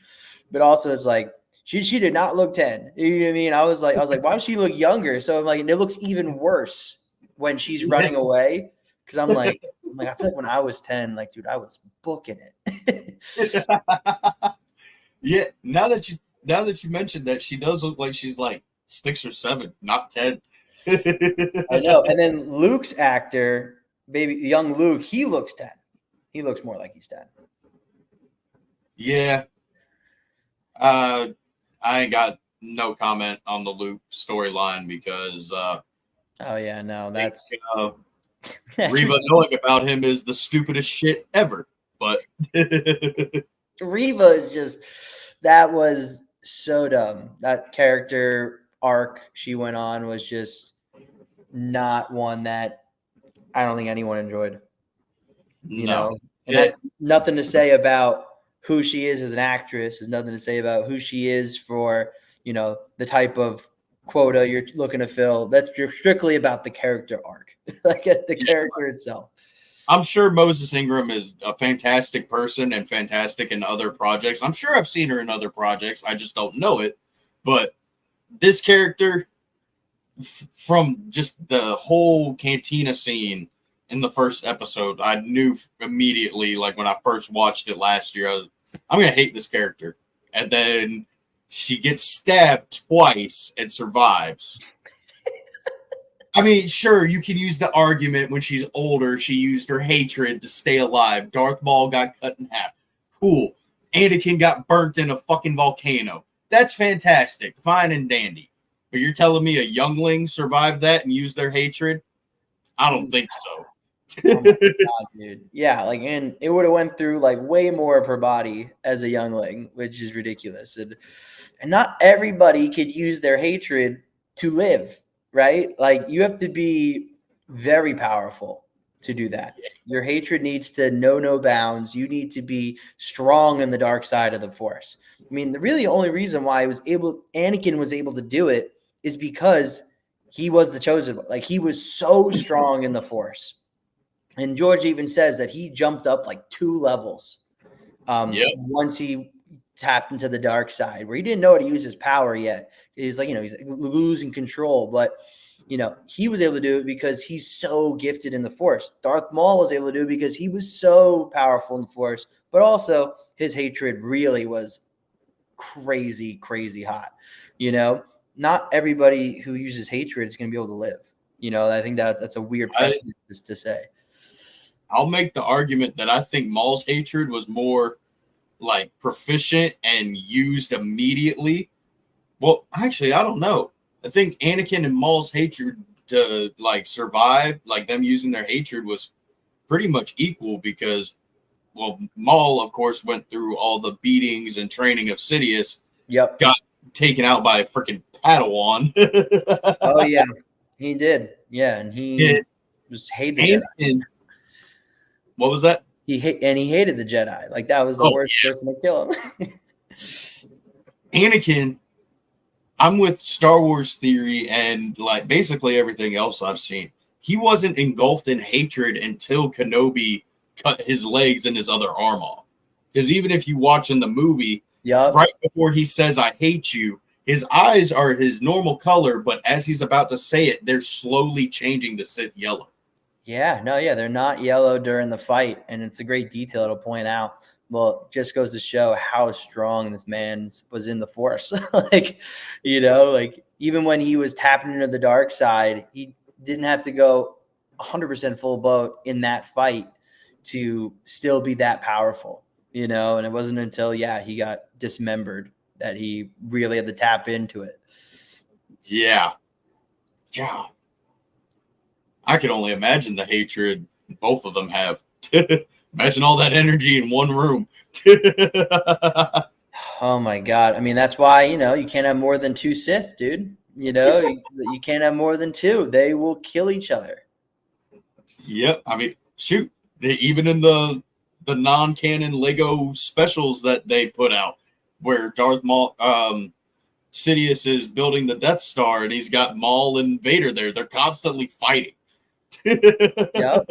Speaker 3: but also it's like she did not look 10. You know what I mean? I was like, why does she look younger? So I'm like, and it looks even worse when she's running away. Because I'm like, I feel like when I was 10, like, dude, I was booking it.
Speaker 2: Yeah. Now that you mentioned that, she does look like she's like 6 or 7, not 10.
Speaker 3: I know. And then Luke's actor, young Luke, he looks 10. He looks more like he's 10.
Speaker 2: Yeah. I ain't got no comment on the Luke storyline because
Speaker 3: oh yeah, no, that's
Speaker 2: Reva knowing about him is the stupidest shit ever. But
Speaker 3: Reva is that was so dumb. That character arc she went on was just not one that I don't think anyone enjoyed. You know, and that's nothing to say about who she is as an actress. There's nothing to say about who she is for, the type of quota you're looking to fill. That's strictly about the character arc, like the character itself.
Speaker 2: I'm sure Moses Ingram is a fantastic person and fantastic in other projects. I'm sure I've seen her in other projects. I just don't know it. But this character, from just the whole cantina scene in the first episode, I knew immediately, like when I first watched it last year, I'm going to hate this character. And then she gets stabbed twice and survives. I mean, sure, you can use the argument when she's older, she used her hatred to stay alive. Darth Maul got cut in half. Cool. Anakin got burnt in a fucking volcano. That's fantastic. Fine and dandy. But you're telling me a youngling survived that and used their hatred? I don't think so.
Speaker 3: Oh my God, dude. Yeah, and it would have went through way more of her body as a youngling, which is ridiculous. And not everybody could use their hatred to live, right? Like, you have to be very powerful to do that. Your hatred needs to know no bounds. You need to be strong in the dark side of the Force. I mean, the only reason why Anakin was able to do it is because he was the chosen one. Like, he was so strong in the Force. And George even says that he jumped up 2 levels once he tapped into the dark side, where he didn't know how to use his power yet. He's he's losing control, but he was able to do it because he's so gifted in the Force. Darth Maul was able to do it because he was so powerful in the Force, but also his hatred really was crazy, crazy hot. Not everybody who uses hatred is going to be able to live. I think that's a weird precedent to say.
Speaker 2: I'll make the argument that I think Maul's hatred was more proficient and used immediately. Well, actually, I don't know. I think Anakin and Maul's hatred to survive, them using their hatred, was pretty much equal because, well, Maul, of course, went through all the beatings and training of Sidious.
Speaker 3: Yep.
Speaker 2: Got taken out by a freaking Padawan.
Speaker 3: Oh yeah, he did. Yeah, and he just hated the Jedi.
Speaker 2: What was that?
Speaker 3: He hated the Jedi. Like that was the worst person to kill him.
Speaker 2: Anakin, I'm with Star Wars theory and like basically everything else I've seen. He wasn't engulfed in hatred until Kenobi cut his legs and his other arm off. Because even if you watch in the movie, right before he says, "I hate you," his eyes are his normal color, but as he's about to say it, they're slowly changing to Sith yellow.
Speaker 3: Yeah, no, yeah, they're not yellow during the fight, and it's a great detail to point out. Well, it just goes to show how strong this man was in the Force. Like, like even when he was tapping into the dark side, he didn't have to go 100% full boat in that fight to still be that powerful, and it wasn't until, he got dismembered that he really had to tap into it.
Speaker 2: Yeah. Yeah. I could only imagine the hatred both of them have. Imagine all that energy in one room.
Speaker 3: Oh my God. I mean, that's why, you can't have more than 2 Sith, dude. You can't have more than 2. They will kill each other.
Speaker 2: Yep. I mean, shoot. Even in the non-canon Lego specials that they put out, where Darth Maul, Sidious is building the Death Star and he's got Maul and Vader there. They're constantly fighting.
Speaker 3: Yep.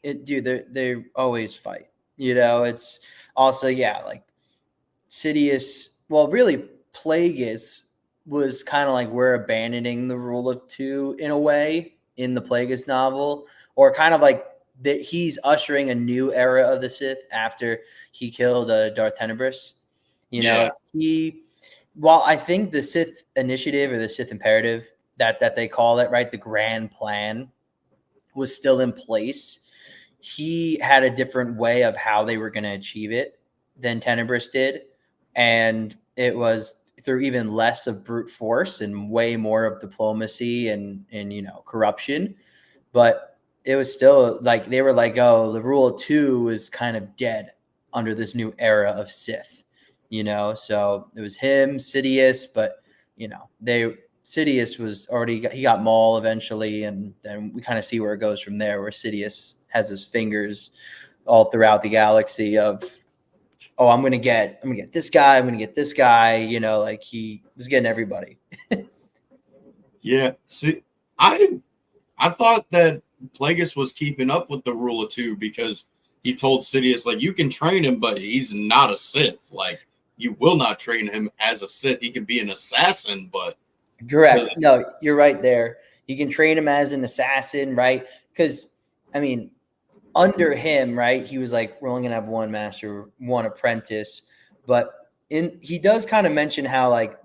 Speaker 3: They always fight. It's also, like Sidious, well, really Plagueis was kind of like we're abandoning the rule of 2 in a way in the Plagueis novel, or kind of like that he's ushering a new era of the Sith after he killed Darth Tenebris. While I think the Sith initiative or the Sith imperative that they call it, right, the grand plan was still in place, he had a different way of how they were going to achieve it than Tenebris did. And it was through even less of brute force and way more of diplomacy and corruption. But it was still like, they were like, oh, the rule of 2 is kind of dead under this new era of Sith, so it was him, Sidious, but Sidious was already, he got Maul eventually, and then we kind of see where it goes from there, where Sidious has his fingers all throughout the galaxy of, oh, I'm gonna get this guy, I'm gonna get this guy, like he was getting everybody.
Speaker 2: Yeah. See, I thought that Plagueis was keeping up with the rule of 2 because he told Sidious, like, you can train him, but he's not a Sith. Like, you will not train him as a Sith. He can be an assassin, but
Speaker 3: correct. No, you're right there. You can train him as an assassin, right? Because, I mean, under him, right, he was like, we're only going to have 1 master, 1 apprentice. But he does kind of mention how, like,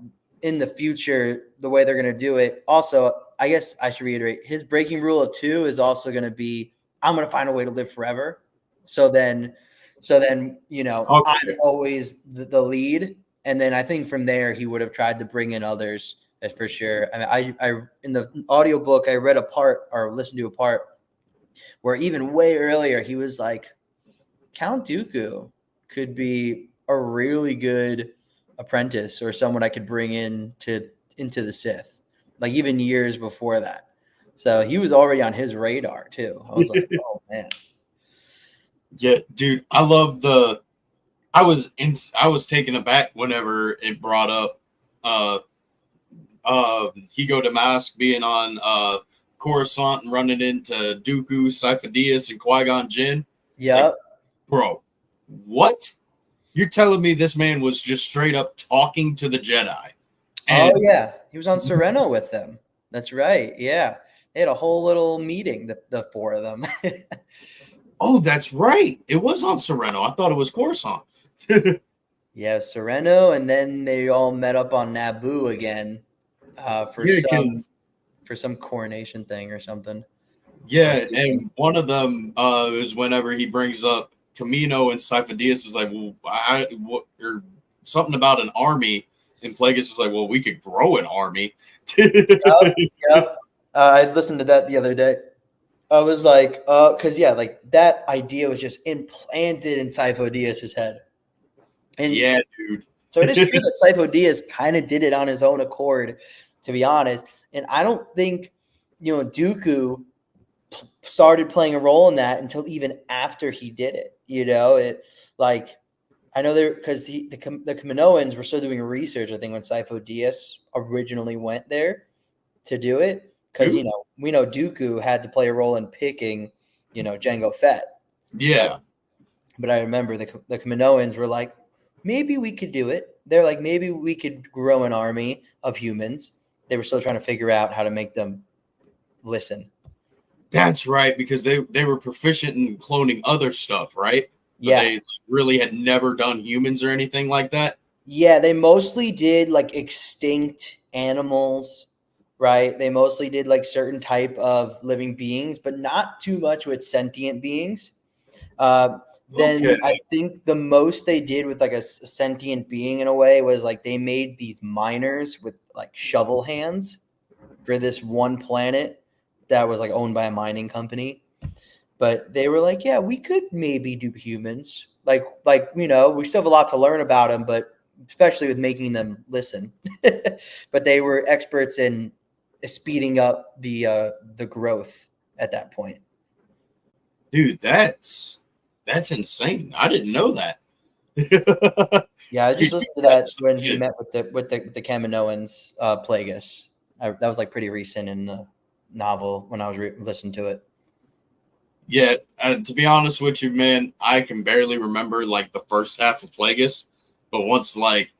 Speaker 3: in the future, the way they're going to do it. Also, I guess I should reiterate, his breaking rule of 2 is also going to be, I'm going to find a way to live forever. So then, okay, I'm always the lead. And then I think from there, he would have tried to bring in others for sure. I mean, I in the audiobook, I read a part or listened to a part where even way earlier, he was like, Count Dooku could be a really good apprentice or someone I could bring into the Sith, like even years before that. So he was already on his radar too. I was like, oh man.
Speaker 2: Yeah, dude, I love I was taken aback whenever it brought up Higo Damask being on Coruscant and running into Dooku, Sifo-Dyas, and Qui-Gon Jinn.
Speaker 3: Yeah.
Speaker 2: Like, bro, what? You're telling me this man was just straight up talking to the Jedi?
Speaker 3: Oh yeah, he was on Sereno with them. That's right. Yeah, they had a whole little meeting, the 4 of them.
Speaker 2: Oh, that's right. It was on Sereno. I thought it was Coruscant.
Speaker 3: Yeah, Sereno, and then they all met up on Naboo again for some coronation thing or something.
Speaker 2: Yeah, and one of them is whenever he brings up Camino, and Sifo-Dyas is like, well, or something about an army, and Plagueis is like, well, we could grow an army.
Speaker 3: Yep. I listened to that the other day. I was like, because like that idea was just implanted in Sifo-Dyas' head. And
Speaker 2: yeah, dude.
Speaker 3: So it is true that Sifo Dyas kind of did it on his own accord, to be honest. And I don't think, Dooku started playing a role in that until even after he did it. I know because the Kaminoans were still doing research, I think, when Sifo Dyas originally went there to do it. Because, we know Dooku had to play a role in picking, Jango Fett.
Speaker 2: Yeah.
Speaker 3: But I remember the Kaminoans were like, maybe we could do it. They're like, maybe we could grow an army of humans. They were still trying to figure out how to make them listen.
Speaker 2: That's right, because they were proficient in cloning other stuff, right? But
Speaker 3: yeah.
Speaker 2: They really had never done humans or anything like that.
Speaker 3: Yeah, they mostly did like extinct animals, right? They mostly did like certain type of living beings, but not too much with sentient beings. Then I think the most they did with like a sentient being in a way was like they made these miners with like shovel hands for this one planet that was like owned by a mining company. But they were like, yeah, we could maybe do humans. Like we still have a lot to learn about them, but especially with making them listen. But they were experts in speeding up the growth at that point.
Speaker 2: Dude, that's insane. I didn't know that.
Speaker 3: Yeah, I just listened to that when he met with the Kaminoans, Plagueis. That was like pretty recent in the novel when I was listening to it.
Speaker 2: Yeah, to be honest with you, man, I can barely remember like the first half of Plagueis, but once like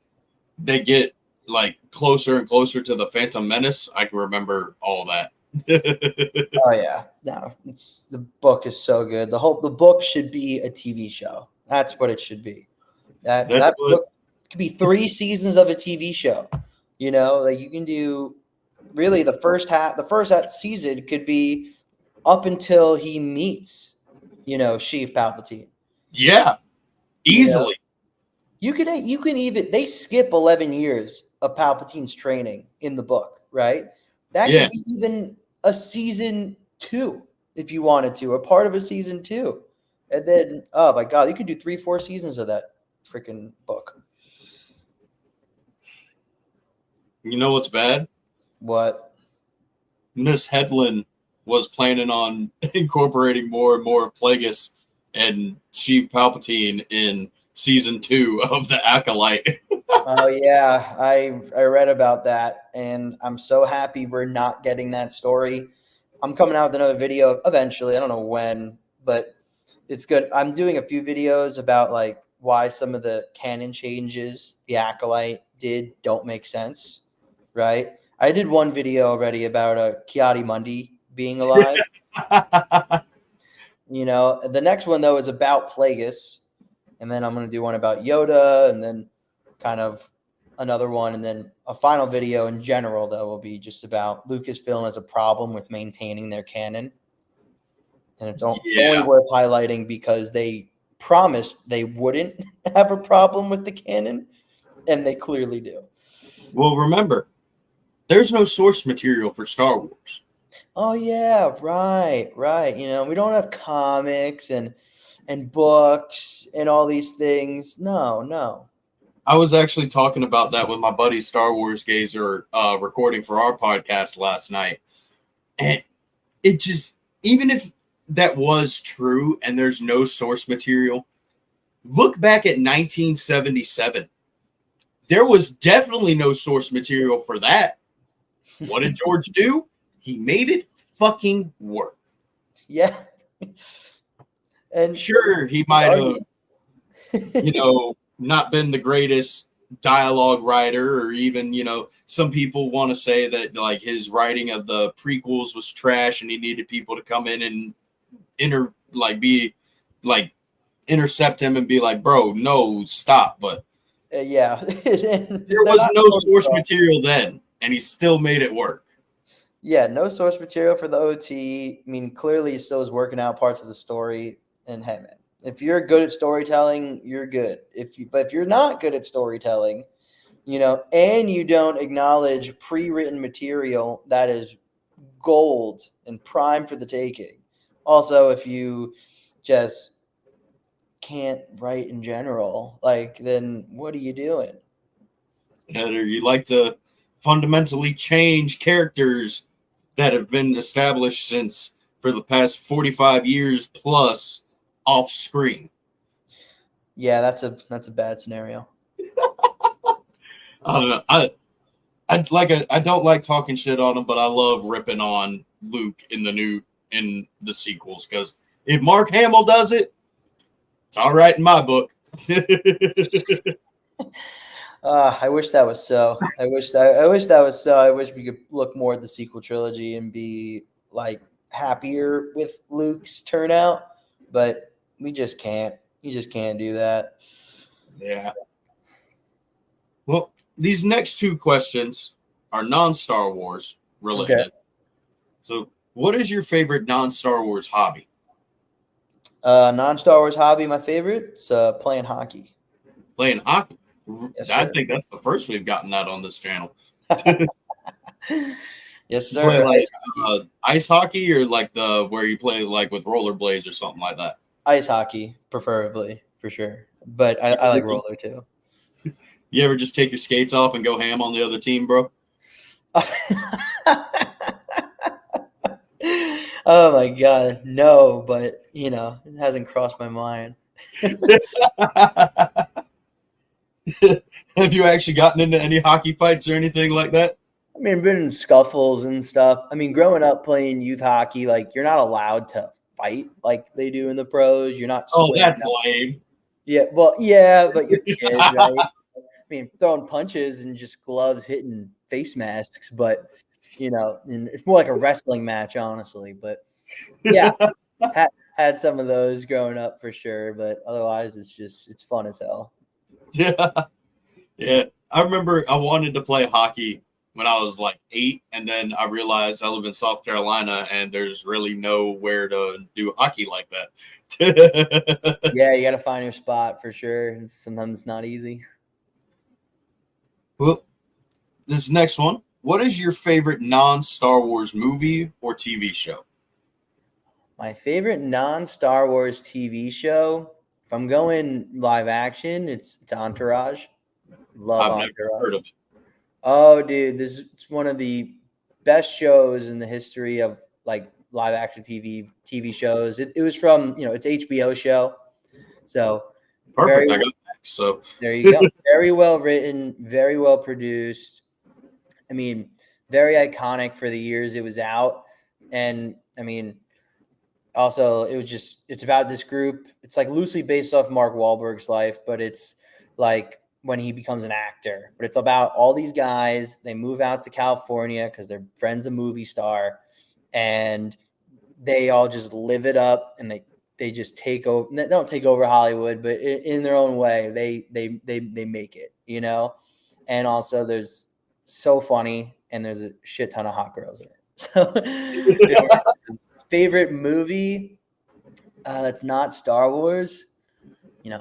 Speaker 2: they get like closer and closer to the Phantom Menace, I can remember all that.
Speaker 3: Oh yeah, no, the book is so good. The book should be a TV show. That's what it should be. That book could be 3 seasons of a TV show. Like you can do really the first season could be up until he meets, Sheev Palpatine.
Speaker 2: Yeah, easily.
Speaker 3: You can even they skip 11 years of Palpatine's training in the book, right? That could be even a season 2 if you wanted to, a part of a season 2. And then, oh my God, you could do 3-4 seasons of that freaking book.
Speaker 2: You know what's bad?
Speaker 3: What?
Speaker 2: Miss Headland was planning on incorporating more and more of Plagueis and Sheev Palpatine in season 2 of The Acolyte.
Speaker 3: Oh yeah, I read about that, and I'm so happy we're not getting that story. I'm coming out with another video eventually. I don't know when, but it's good. I'm doing a few videos about like why some of the canon changes the Acolyte don't make sense, right? I did one video already about Kiadi Mundi being alive. The next one though is about Plagueis, and then I'm going to do one about Yoda, and then kind of another one, and then a final video in general that will be just about Lucasfilm as a problem with maintaining their canon. And it's only worth highlighting because they promised they wouldn't have a problem with the canon, and they clearly do.
Speaker 2: Well, remember, there's no source material for Star Wars.
Speaker 3: Oh yeah, right. We don't have comics and books and all these things. No.
Speaker 2: I was actually talking about that with my buddy Star Wars Gazer recording for our podcast last night. And it just, even if that was true and there's no source material, look back at 1977. There was definitely no source material for that. What did George do? He made it fucking work.
Speaker 3: Yeah. And
Speaker 2: sure, he might have, not been the greatest dialogue writer, or even, some people want to say that like his writing of the prequels was trash and he needed people to come in and intercept him and be like, bro, no, stop. But
Speaker 3: yeah,
Speaker 2: there was no source material then, and he still made it work.
Speaker 3: Yeah, no source material for the OT. I mean, clearly he still was working out parts of the story. And hey, man, if you're good at storytelling, you're good. But if you're not good at storytelling, and you don't acknowledge pre-written material that is gold and prime for the taking. Also, if you just can't write in general, then what are you doing?
Speaker 2: Or you like to fundamentally change characters that have been established since for the past 45 years plus off screen.
Speaker 3: Yeah, that's a bad scenario.
Speaker 2: I don't know. I don't like talking shit on him, but I love ripping on Luke in the sequels, because if Mark Hamill does it, it's all right in my book.
Speaker 3: I wish that was so. I wish that was so. I wish we could look more at the sequel trilogy and be like happier with Luke's turnout, but we just can't. You just can't do that.
Speaker 2: Yeah. Well, these next two questions are non-Star Wars related.
Speaker 3: Okay.
Speaker 2: So, what is your favorite non-Star Wars hobby?
Speaker 3: Non-Star Wars hobby, my favorite. It's playing hockey.
Speaker 2: Playing hockey.
Speaker 3: Yes,
Speaker 2: I
Speaker 3: sir.
Speaker 2: think that's the first we've gotten that on this channel.
Speaker 3: Yes,
Speaker 2: You play
Speaker 3: sir.
Speaker 2: like ice hockey, or like the where you play like with rollerblades or something like that.
Speaker 3: Ice hockey, preferably, for sure. But I like roller too.
Speaker 2: You ever just take your skates off and go ham on the other team, bro?
Speaker 3: Oh my god, no! But it hasn't crossed my mind.
Speaker 2: Have you actually gotten into any hockey fights or anything like that?
Speaker 3: I mean, been in scuffles and stuff. I mean, growing up playing youth hockey, like you're not allowed to fight like they do in the pros. You're not.
Speaker 2: Oh, that's lame.
Speaker 3: Yeah, well, yeah, but you're a kid, right? I mean, throwing punches and just gloves hitting face masks, but and it's more like a wrestling match, honestly. But yeah, had some of those growing up for sure. But otherwise, it's fun as hell.
Speaker 2: Yeah, yeah. I remember I wanted to play hockey when I was like 8, and then I realized I live in South Carolina, and there's really nowhere to do hockey like that.
Speaker 3: Yeah, you got to find your spot for sure. Sometimes it's not easy.
Speaker 2: Well, this next one. What is your favorite non-Star Wars movie or TV show?
Speaker 3: My favorite non-Star Wars TV show, if I'm going live action, it's Entourage. Love
Speaker 2: I've never heard of it.
Speaker 3: Oh, dude, it's one of the best shows in the history of like live action TV shows. It was from it's HBO show, so
Speaker 2: Perfect. I got it back, so
Speaker 3: there you go. Very well written, very well produced. I mean, very iconic for the years it was out, and I mean, also it's about this group. It's like loosely based off Mark Wahlberg's life, but it's like when he becomes an actor. But it's about all these guys. They move out to California because their friend's a movie star, and they all just live it up, and they just take over. They don't take over Hollywood, but in their own way, they make it, And also, there's so funny, and there's a shit ton of hot girls in it. So, favorite movie that's not Star Wars.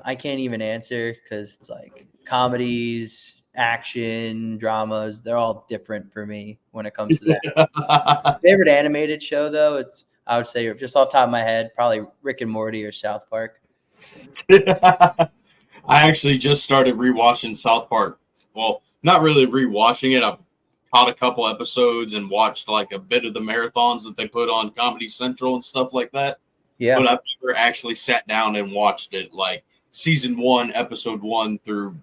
Speaker 3: I can't even answer because it's like comedies, action, dramas. They're all different for me when it comes to that. Favorite animated show, though, I would say just off the top of my head, probably Rick and Morty or South Park.
Speaker 2: I actually just started rewatching South Park. Well, not really rewatching it. I've caught a couple episodes and watched like a bit of the marathons that they put on Comedy Central and stuff like that.
Speaker 3: Yeah.
Speaker 2: But I've never actually sat down and watched it like season 1, episode 1 through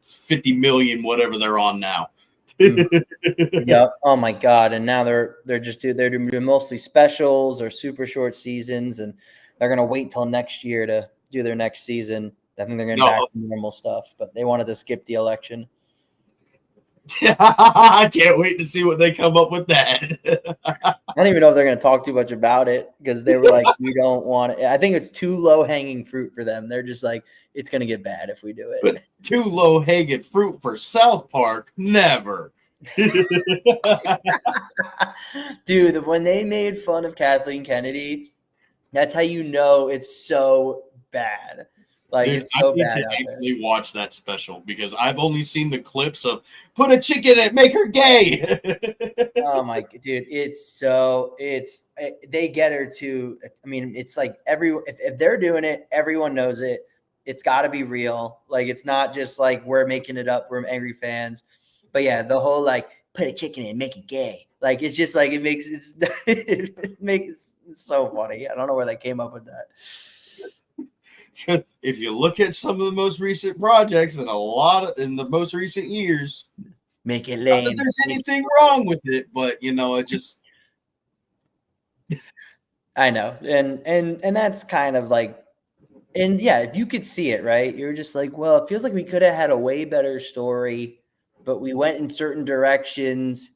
Speaker 2: 50 million, whatever they're on now.
Speaker 3: Yeah. Oh my God. And now they're doing mostly specials or super short seasons, and they're gonna wait till next year to do their next season. I think they're going back to normal stuff, but they wanted to skip the election.
Speaker 2: I can't wait to see what they come up with that.
Speaker 3: I don't even know if they're going to talk too much about it because they were like, we don't want it. I think it's too low hanging fruit for them. They're just like, it's going to get bad if we do it.
Speaker 2: But too low hanging fruit for South Park? Never.
Speaker 3: Dude, when they made fun of Kathleen Kennedy, that's how you know it's so bad. Like,
Speaker 2: dude,
Speaker 3: it's so bad.
Speaker 2: I need to actually watch that special because I've only seen the clips of put a chick in it, make her gay.
Speaker 3: Oh my dude, they get her to. I mean, it's like if they're doing it, everyone knows it. It's got to be real. Like, it's not just like we're making it up. We're angry fans. But yeah, the whole like put a chicken in, make it gay. Like it's just like it makes it's so funny. I don't know where they came up with that.
Speaker 2: If you look at some of the most recent projects and in the most recent years,
Speaker 3: make it
Speaker 2: not that
Speaker 3: lame.
Speaker 2: there's anything wrong with it, but it just.
Speaker 3: I know, and that's kind of like, and yeah, if you could see it, right, you're just like, well, it feels like we could have had a way better story, but we went in certain directions,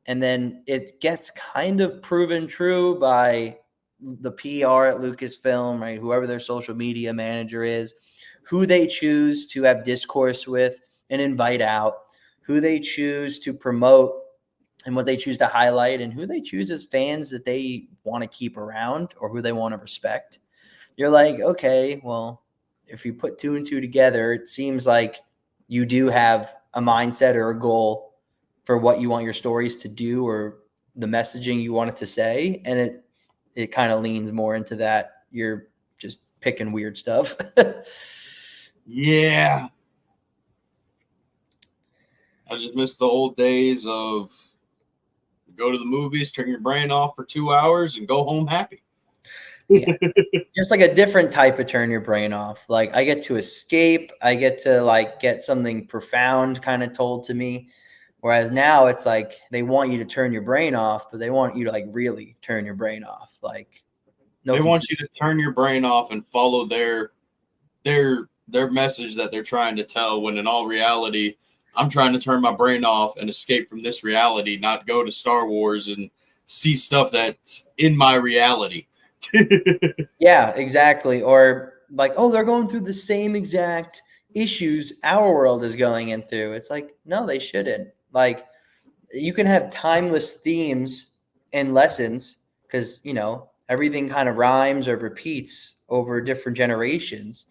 Speaker 3: and then it gets kind of proven true by the PR at Lucasfilm, right? Whoever their social media manager is, who they choose to have discourse with and invite out, who they choose to promote and what they choose to highlight, and who they choose as fans that they want to keep around or who they want to respect. You're like, okay, well, if you put 2 and 2 together, it seems like you do have a mindset or a goal for what you want your stories to do or the messaging you want it to say. And it kind of leans more into that. You're just picking weird stuff.
Speaker 2: Yeah. I just miss the old days of go to the movies, turn your brain off for 2 hours, and go home happy.
Speaker 3: Yeah. Just like a different type of turn your brain off. Like I get to escape. I get to like get something profound kind of told to me. Whereas now it's like they want you to turn your brain off, but they want you to like really turn your brain off. Like
Speaker 2: they want you to turn your brain off and follow their message that they're trying to tell, when in all reality, I'm trying to turn my brain off and escape from this reality, not go to Star Wars and see stuff that's in my reality.
Speaker 3: Yeah, exactly. Or like, oh, they're going through the same exact issues our world is going into. It's like, no, they shouldn't. Like, you can have timeless themes and lessons because, everything kind of rhymes or repeats over different generations.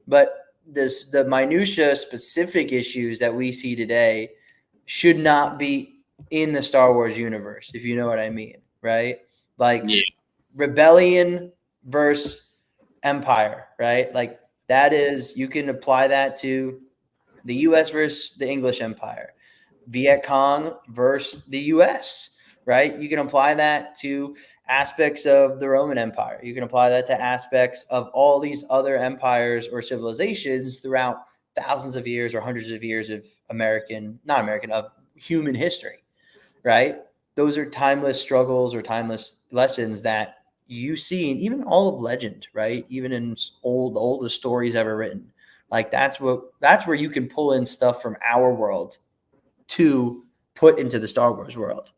Speaker 3: But the minutia specific issues that we see today should not be in the Star Wars universe, if you know what I mean, right? Like rebellion versus empire, right? Like that is, you can apply that to the US versus the English Empire, Viet Cong versus the US, right? You can apply that to aspects of the Roman Empire. You can apply that to aspects of all these other empires or civilizations throughout thousands of years or hundreds of years of of human history, right? Those are timeless struggles or timeless lessons that you see in even all of legend, right? Even in the oldest stories ever written. Like that's where you can pull in stuff from our world to put into the Star Wars world.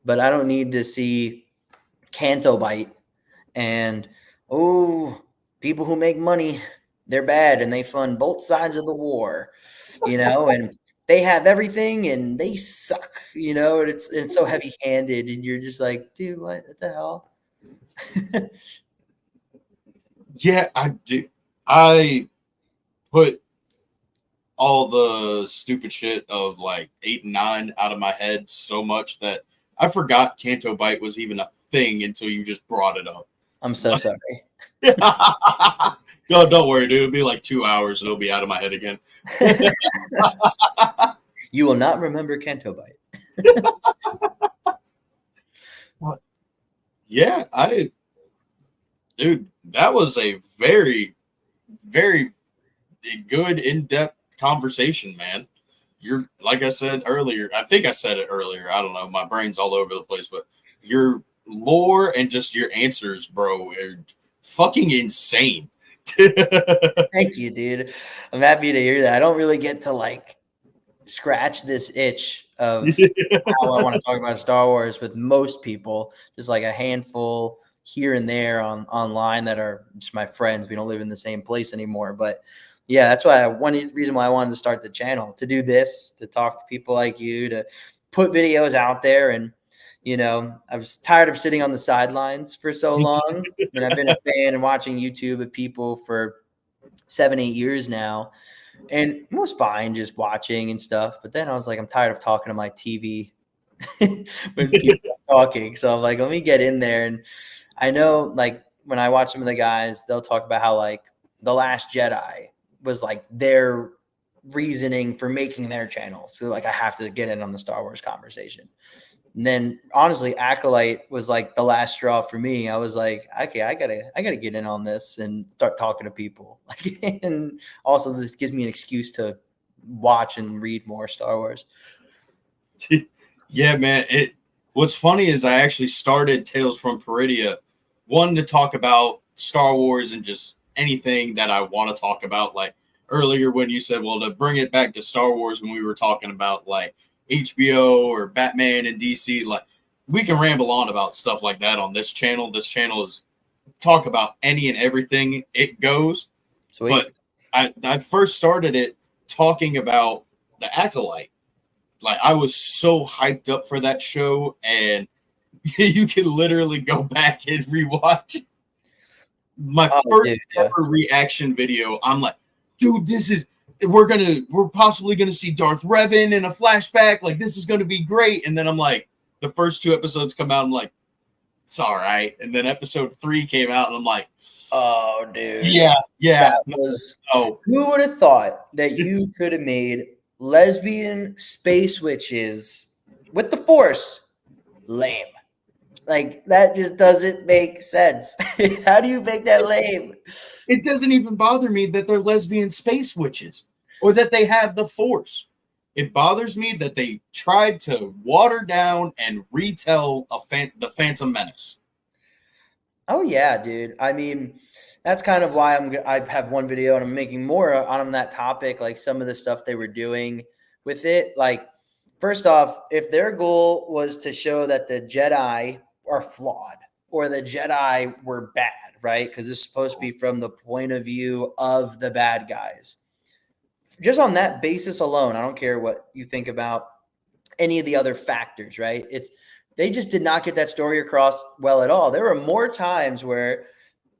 Speaker 3: But I don't need to see Canto Bite and people who make money, they're bad and they fund both sides of the war, and they have everything and they suck, and it's so heavy handed and you're just like, dude, what the hell?
Speaker 2: Yeah, I do. I put all the stupid shit of like 8 and 9 out of my head so much that I forgot Canto Bite was even a thing until you just brought it up.
Speaker 3: I'm so sorry.
Speaker 2: No, don't worry, dude. It'll be like 2 hours and it'll be out of my head again.
Speaker 3: You will not remember Canto Bite.
Speaker 2: Yeah, dude, that was a very, very good in-depth conversation, man. You're, like I said earlier, I think I said it earlier, I don't know, my brain's all over the place, but your lore and just your answers, bro, are fucking insane.
Speaker 3: Thank you, dude. I'm happy to hear that. I don't really get to like scratch this itch of how I want to talk about Star Wars with most people, just like a handful here and there online that are just my friends. We don't live in the same place anymore, but yeah, that's why one reason why I wanted to start the channel, to do this, to talk to people like you, to put videos out there. And I was tired of sitting on the sidelines for so long, and I've been a fan and watching YouTube of people for 7-8 years now. And it was fine just watching and stuff. But then I was like, I'm tired of talking to my TV when people are talking. So I'm like, let me get in there. And I know, like, when I watch some of the guys, they'll talk about how, like, The Last Jedi was, like, their reasoning for making their channel. So like, I have to get in on the Star Wars conversation. And then honestly, Acolyte was like the last straw for me. I was like, okay, I gotta get in on this and start talking to people. And also this gives me an excuse to watch and read more Star Wars.
Speaker 2: Yeah, man. What's funny is I actually started Tales from Peridia, one to talk about Star Wars and just anything that I want to talk about. Like earlier when you said, well, to bring it back to Star Wars when we were talking about like HBO or Batman and DC, like we can ramble on about stuff like that on this channel. This channel is talk about any and everything it goes.
Speaker 3: Sweet.
Speaker 2: But I first started it talking about the Acolyte. Like I was so hyped up for that show, and you can literally go back and rewatch my first ever reaction video. I'm like, dude, we're possibly gonna see Darth Revan in a flashback. Like this is gonna be great. And then I'm like, the first 2 episodes come out, I'm like, it's all right. And then episode 3 came out, and I'm like,
Speaker 3: oh, dude,
Speaker 2: yeah.
Speaker 3: That was. Oh, who would have thought that you could have made lesbian space witches with the Force lame? Like that just doesn't make sense. How do you make that lame?
Speaker 2: It doesn't even bother me that they're lesbian space witches or that they have the Force. It bothers me that they tried to water down and retell the Phantom Menace.
Speaker 3: Oh yeah, dude. I mean, that's kind of why I have one video and I'm making more on that topic. Like some of the stuff they were doing with it. Like, first off, if their goal was to show that the Jedi are flawed or the Jedi were bad, right? Because it's supposed to be from the point of view of the bad guys. Just on that basis alone, I don't care what you think about any of the other factors, right? They just did not get that story across well at all. There were more times where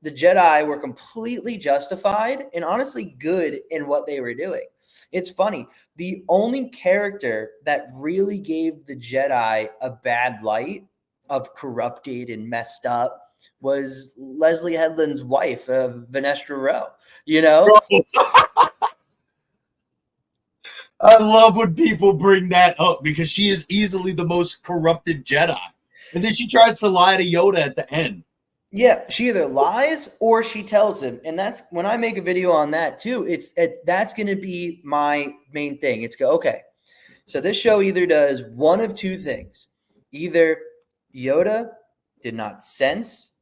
Speaker 3: the Jedi were completely justified and honestly good in what they were doing. It's funny. The only character that really gave the Jedi a bad light of corrupted and messed up was Leslie Headland's wife, Vanessa Rowe. You know?
Speaker 2: I love when people bring that up because she is easily the most corrupted Jedi. And then she tries to lie to Yoda at the end.
Speaker 3: Yeah, she either lies or she tells him. And that's when I make a video on that too. That's going to be my main thing. It's okay. So this show either does one of two things. Either Yoda did not sense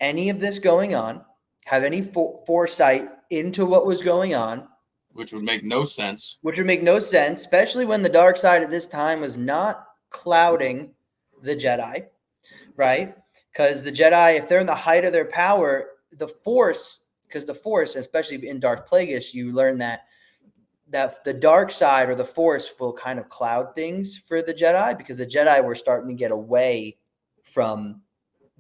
Speaker 3: any of this going on, have any foresight into what was going on.
Speaker 2: Which would make no sense.
Speaker 3: Especially when the dark side at this time was not clouding the Jedi, right? Because the Jedi, if they're in the height of their power, the Force, especially in Darth Plagueis, you learn that the dark side or the Force will kind of cloud things for the Jedi because the Jedi were starting to get away from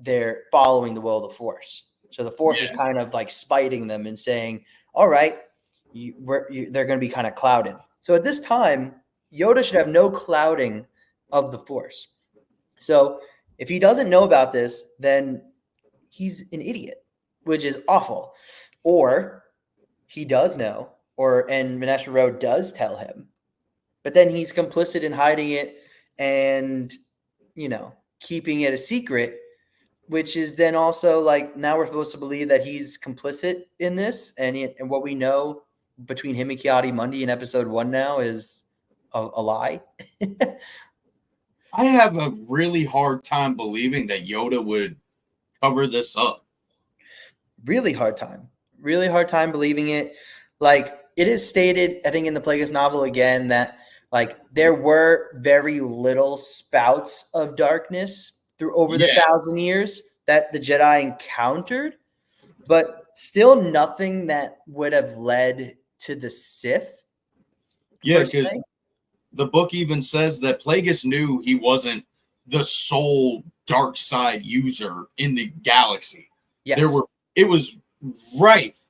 Speaker 3: their following the will of the Force. So the Force was kind of like spiting them and saying, all right, they're going to be kind of clouded. So at this time, Yoda should have no clouding of the Force. So if he doesn't know about this, then he's an idiot, which is awful. Or he does know, and Vanessa Rowe does tell him, but then he's complicit in hiding it and, keeping it a secret, which is then also like now we're supposed to believe that he's complicit in this. And what we know between him and Ki-Adi-Mundi in episode 1 now is a lie.
Speaker 2: I have a really hard time believing that Yoda would cover this up.
Speaker 3: Really hard time believing it. Like it is stated, I think in the Plagueis novel again, that like there were very little spouts of darkness through over the 1,000 years that the Jedi encountered, but still nothing that would have led to the Sith.
Speaker 2: Yeah, because the book even says that Plagueis knew he wasn't the sole dark side user in the galaxy.
Speaker 3: Yes.
Speaker 2: It was rife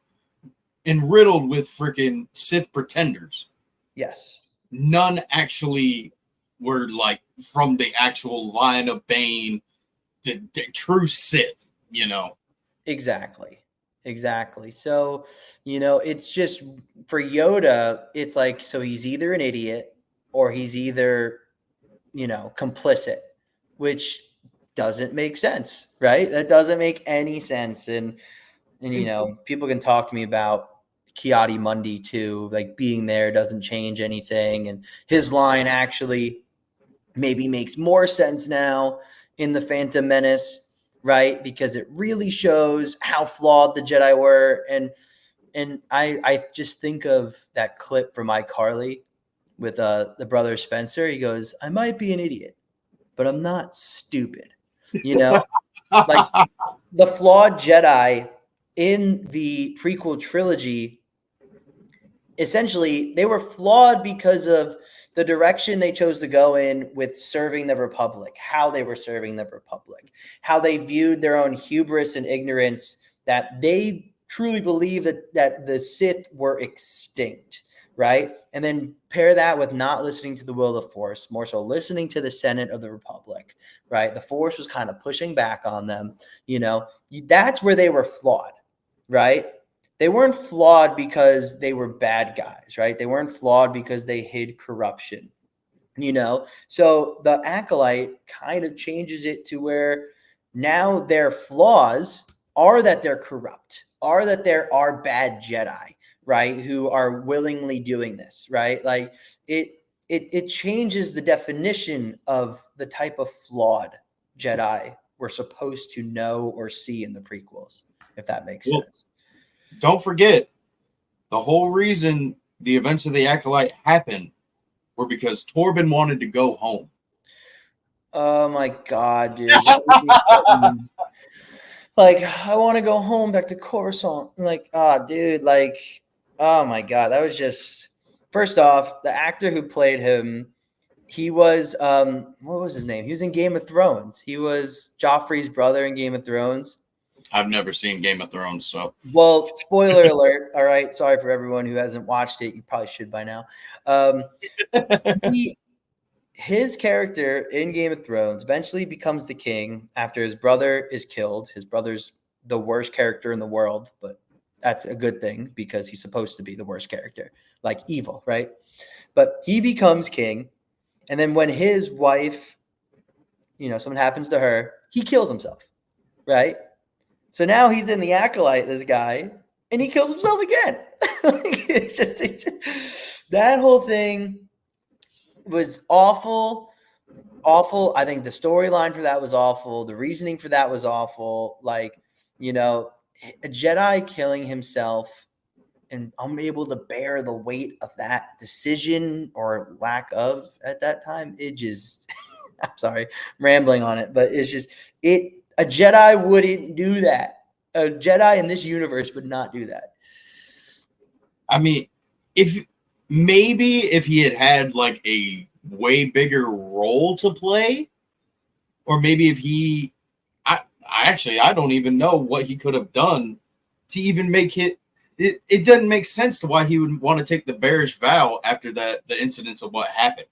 Speaker 2: and riddled with freaking Sith pretenders.
Speaker 3: Yes.
Speaker 2: None actually were like from the actual line of Bane, the true Sith,
Speaker 3: Exactly. Exactly. So, it's just for Yoda, it's like, so he's either an idiot or he's either, complicit, which doesn't make sense, right? That doesn't make any sense. And people can talk to me about Kiadi Mundi too, like being there doesn't change anything. And his line actually maybe makes more sense now in the Phantom Menace, right? Because it really shows how flawed the Jedi were. And I just think of that clip from iCarly with the brother Spencer. He goes, "I might be an idiot, but I'm not stupid." Like the flawed Jedi in the prequel trilogy, essentially they were flawed because of the direction they chose to go in with serving the Republic, how they were serving the Republic, how they viewed their own hubris and ignorance, that they truly believed that the Sith were extinct, right? And then pair that with not listening to the will of the Force, more so listening to the Senate of the Republic, right? The Force was kind of pushing back on them, that's where they were flawed, right? They weren't flawed because they were bad guys, right? They weren't flawed because they hid corruption, So the Acolyte kind of changes it to where now their flaws are that they're corrupt, are that there are bad Jedi, right? Who are willingly doing this, right? Like it changes the definition of the type of flawed Jedi we're supposed to know or see in the prequels, if that makes sense.
Speaker 2: Don't forget, the whole reason the events of the Acolyte happened were because Torben wanted to go home.
Speaker 3: Oh my God, dude. Like, I want to go home back to Coruscant. Like, dude, like, oh my God. That was just, first off, the actor who played him, he was, what was his name? He was in Game of Thrones. He was Joffrey's brother in Game of Thrones.
Speaker 2: I've never seen Game of Thrones, so.
Speaker 3: Well, spoiler alert. All right. Sorry for everyone who hasn't watched it. You probably should by now. His character in Game of Thrones eventually becomes the king after his brother is killed. His brother's the worst character in the world, but that's a good thing because he's supposed to be the worst character, like evil, right? But he becomes king. And then when his wife, something happens to her, he kills himself, right? So now he's in the Acolyte, this guy, and he kills himself again. It's just that whole thing was awful. I think the storyline for that was awful. The reasoning for that was awful. Like, a Jedi killing himself, and I'm able to bear the weight of that decision or lack of at that time. It just, I'm sorry, I'm rambling on it, but it's just, a Jedi wouldn't do that. A Jedi in this universe would not do that.
Speaker 2: I mean, if he had like a way bigger role to play, or maybe if I don't even know what he could have done to even make it. It doesn't make sense to why he would want to take the bearish vow after the incidents of what happened.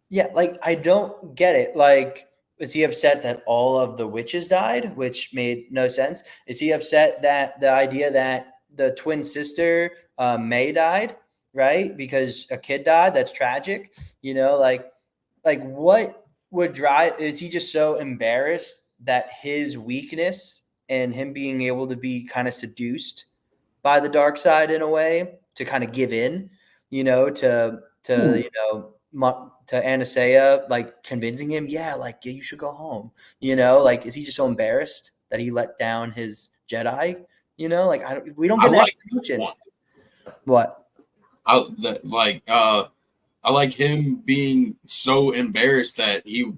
Speaker 3: Yeah, like, I don't get it. Like, is he upset that all of the witches died, which made no sense? Is he upset that the idea that the twin sister, May, died, right? Because a kid died? That's tragic. Like what would drive, is he just so embarrassed that his weakness and him being able to be kind of seduced by the dark side in a way to kind of give in, to Anastasia, like convincing him, you should go home, like, is he just so embarrassed that he let down his Jedi, we don't get that explanation. What?
Speaker 2: I like him being so embarrassed that he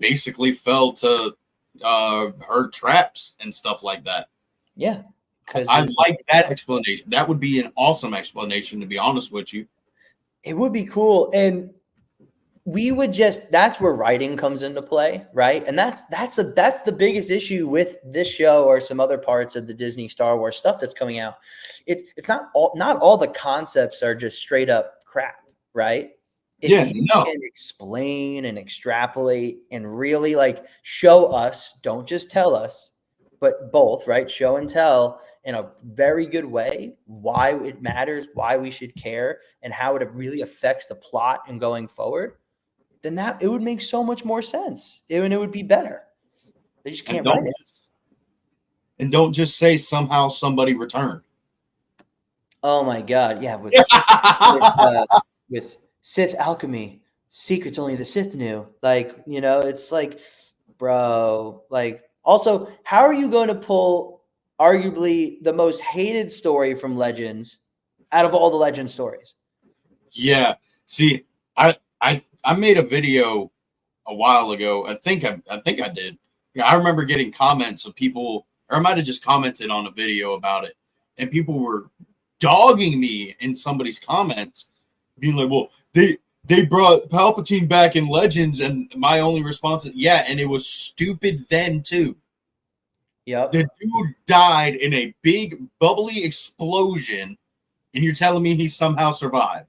Speaker 2: basically fell to her traps and stuff like that.
Speaker 3: Yeah.
Speaker 2: I like that explanation. That would be an awesome explanation, to be honest with you.
Speaker 3: It would be cool. And that's where writing comes into play, right? And that's the biggest issue with this show or some other parts of the Disney Star Wars stuff that's coming out. It's not all the concepts are just straight up crap, right? If you can explain and extrapolate and really like show us, don't just tell us, but both, right? Show and tell in a very good way why it matters, why we should care, and how it really affects the plot and going forward, then that it would make so much more sense. And it would be better. They just can't write it.
Speaker 2: Don't just say somehow somebody returned.
Speaker 3: Oh my God. Yeah. With Sith alchemy, secrets only the Sith knew. Like, it's like, bro, like, also, how are you going to pull arguably the most hated story from Legends out of all the Legend stories?
Speaker 2: Yeah. See, I made a video a while ago. I think I did. Yeah, I remember getting comments of people, or I might have just commented on a video about it, and people were dogging me in somebody's comments, being like, "Well, they brought Palpatine back in Legends," and my only response is, "Yeah," and it was stupid then too.
Speaker 3: Yep.
Speaker 2: The dude died in a big bubbly explosion, and you're telling me he somehow survived?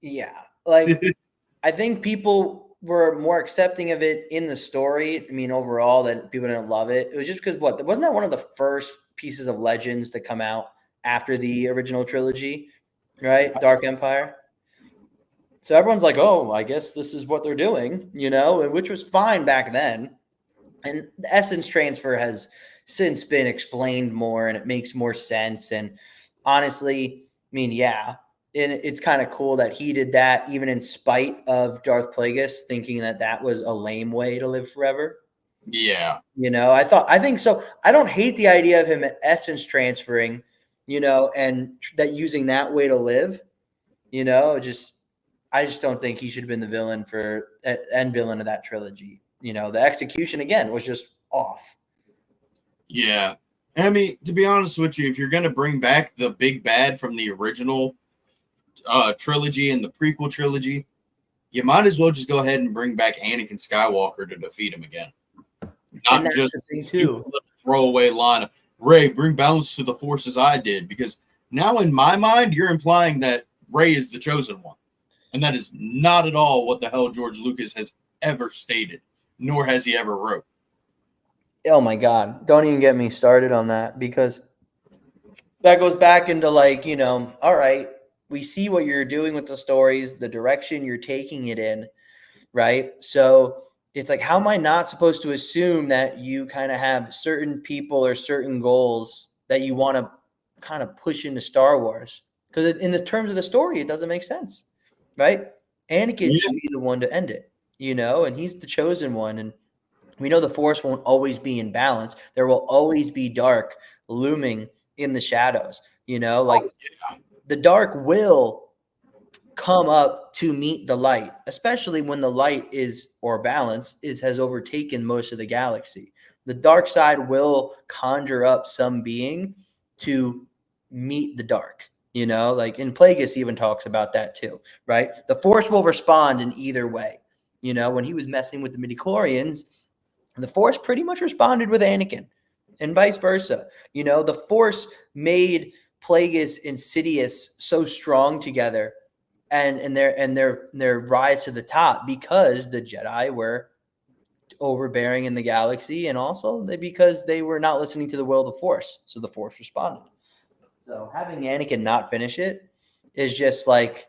Speaker 3: Yeah, like I think people were more accepting of it in the story. I mean, overall, that people didn't love it. It was just because wasn't that one of the first pieces of Legends to come out after the original trilogy, right? Dark Empire. So everyone's like, oh, I guess this is what they're doing, which was fine back then. And the essence transfer has since been explained more and it makes more sense. And honestly, I mean, yeah, and it's kind of cool that he did that even in spite of Darth Plagueis thinking that was a lame way to live forever.
Speaker 2: Yeah.
Speaker 3: I think so. I don't hate the idea of him essence transferring, and that using that way to live, I just don't think he should have been the villain end villain of that trilogy. The execution again was just off.
Speaker 2: Yeah. I mean, to be honest with you, if you're going to bring back the big bad from the original trilogy and the prequel trilogy, you might as well just go ahead and bring back Anakin Skywalker to defeat him again. Not just
Speaker 3: the thing too.
Speaker 2: Throwaway line of, Rey, bring balance to the Force as I did. Because now in my mind, you're implying that Rey is the chosen one. And that is not at all what the hell George Lucas has ever stated, nor has he ever wrote.
Speaker 3: Oh my God. Don't even get me started on that, because that goes back into all right, we see what you're doing with the stories, the direction you're taking it in, right? So it's like, how am I not supposed to assume that you kind of have certain people or certain goals that you want to kind of push into Star Wars? Because in the terms of the story, it doesn't make sense, right? Anakin should be the one to end it, and he's the chosen one. And we know the Force won't always be in balance. There will always be dark looming in the shadows, the dark will come up to meet the light, especially when the light has overtaken most of the galaxy. The dark side will conjure up some being to meet the dark, and Plagueis even talks about that too, right? The Force will respond in either way. When he was messing with the midichlorians, the Force pretty much responded with Anakin, and vice versa. The Force made Plagueis and Sidious so strong together, and their rise to the top, because the Jedi were overbearing in the galaxy, and also because they were not listening to the will of the Force, so the Force responded. So having Anakin not finish it is just like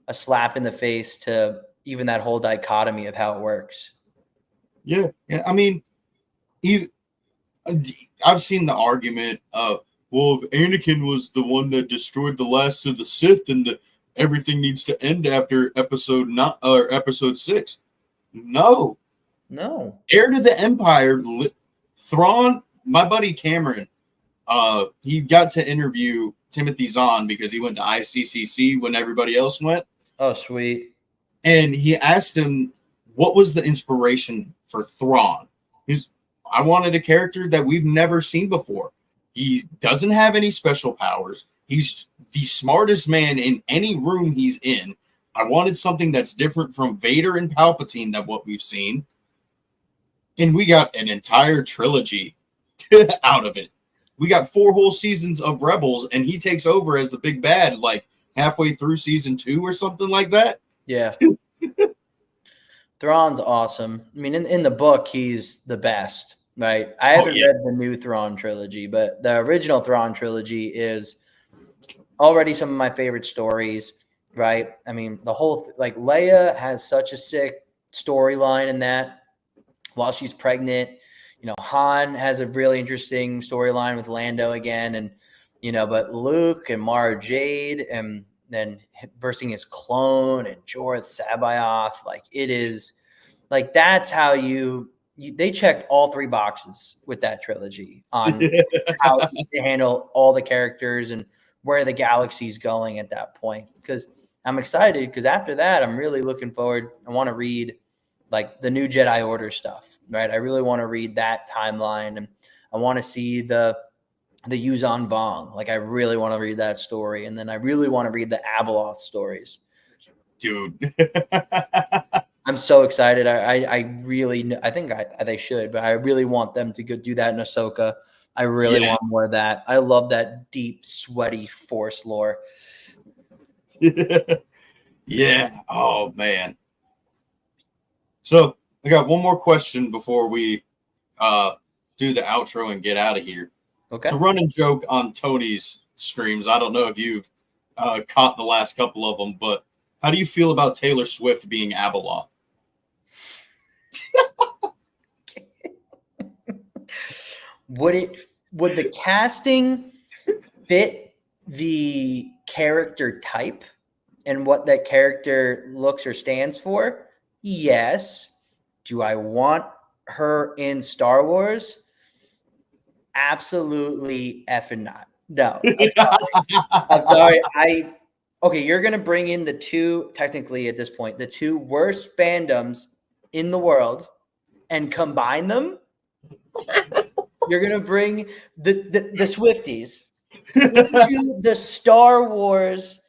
Speaker 3: a slap in the face to even that whole dichotomy of how it works.
Speaker 2: Yeah. I mean, I've seen the argument of, well, if Anakin was the one that destroyed the last of the Sith, and everything needs to end after episode 6. No. Heir to the Empire, Thrawn, my buddy Cameron, he got to interview Timothy Zahn because he went to ICCC when everybody else went.
Speaker 3: Oh, sweet.
Speaker 2: And he asked him, what was the inspiration for Thrawn? I wanted a character that we've never seen before. He doesn't have any special powers. He's the smartest man in any room he's in. I wanted something that's different from Vader and Palpatine than what we've seen. And we got an entire trilogy out of it. We got 4 whole seasons of Rebels, and he takes over as the big bad like halfway through season 2 or something like that.
Speaker 3: Yeah. Thrawn's awesome. I mean, in the book, he's the best. right? I haven't read the new Thrawn trilogy, but the original Thrawn trilogy is already some of my favorite stories, right? I mean, the whole like Leia has such a sick storyline in that while she's pregnant. You know, Han has a really interesting storyline with Lando again, and but Luke and Mara Jade, and then versing his clone and Jorah Sabaoth, like it is, like that's how they checked all three boxes with that trilogy on how to handle all the characters and where the galaxy's going at that point. Because I'm excited, because after that, I'm really looking forward. I want to read like the new Jedi Order stuff, right? I really want to read that timeline, and I want to see the Yuzan Vong. Like I really want to read that story, and then I really want to read the Abeloth stories.
Speaker 2: Dude.
Speaker 3: I'm so excited. I really, I think they should, but I really want them to go do that in Ahsoka. I really want more of that. I love that deep, sweaty Force lore.
Speaker 2: Yeah. Oh, man. So I got one more question before we do the outro and get out of here.
Speaker 3: Okay.
Speaker 2: It's a running joke on Tony's streams. I don't know if you've caught the last couple of them, but how do you feel about Taylor Swift being Abeloth?
Speaker 3: Would the casting fit the character type and what that character looks or stands for? Yes. Do I want her in Star Wars? Absolutely effing not. No. I'm sorry. Okay, you're going to bring in the two, technically at this point, the two worst fandoms in the world and combine them? You're going to bring the Swifties into the Star Wars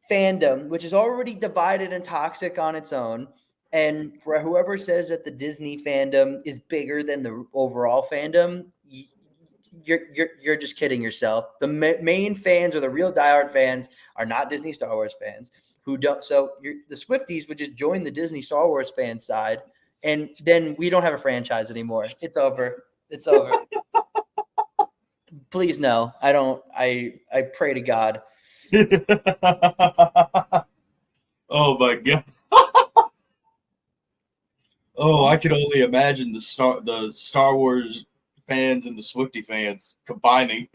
Speaker 3: fandom, which is already divided and toxic on its own. And for whoever says that the Disney fandom is bigger than the overall fandom, you're just kidding yourself. The main fans, or the real diehard fans, are not Disney Star Wars fans who don't. So the Swifties would just join the Disney Star Wars fan side, and then we don't have a franchise anymore. It's over. It's over. Please no. I don't. I pray to God.
Speaker 2: Oh my God. Oh, I could only imagine the Star Wars fans and the Swiftie fans combining.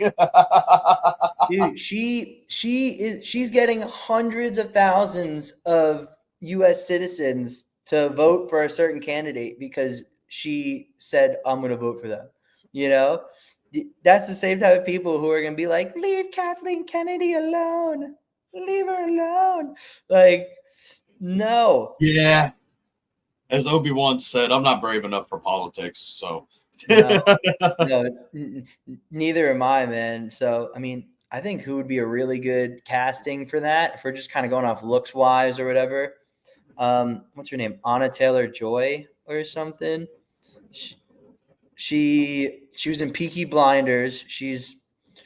Speaker 3: Dude, she's getting hundreds of thousands of US citizens to vote for a certain candidate because she said, I'm going to vote for them. That's the same type of people who are going to be like, leave Kathleen Kennedy alone. Leave her alone. Like, no.
Speaker 2: Yeah. As Obi-Wan said, I'm not brave enough for politics, so.
Speaker 3: No, neither am I, man. So, I mean, I think who would be a really good casting for that, if we're just kind of going off looks wise or whatever. What's her name? Anna Taylor-Joy or something. She was in Peaky Blinders. She's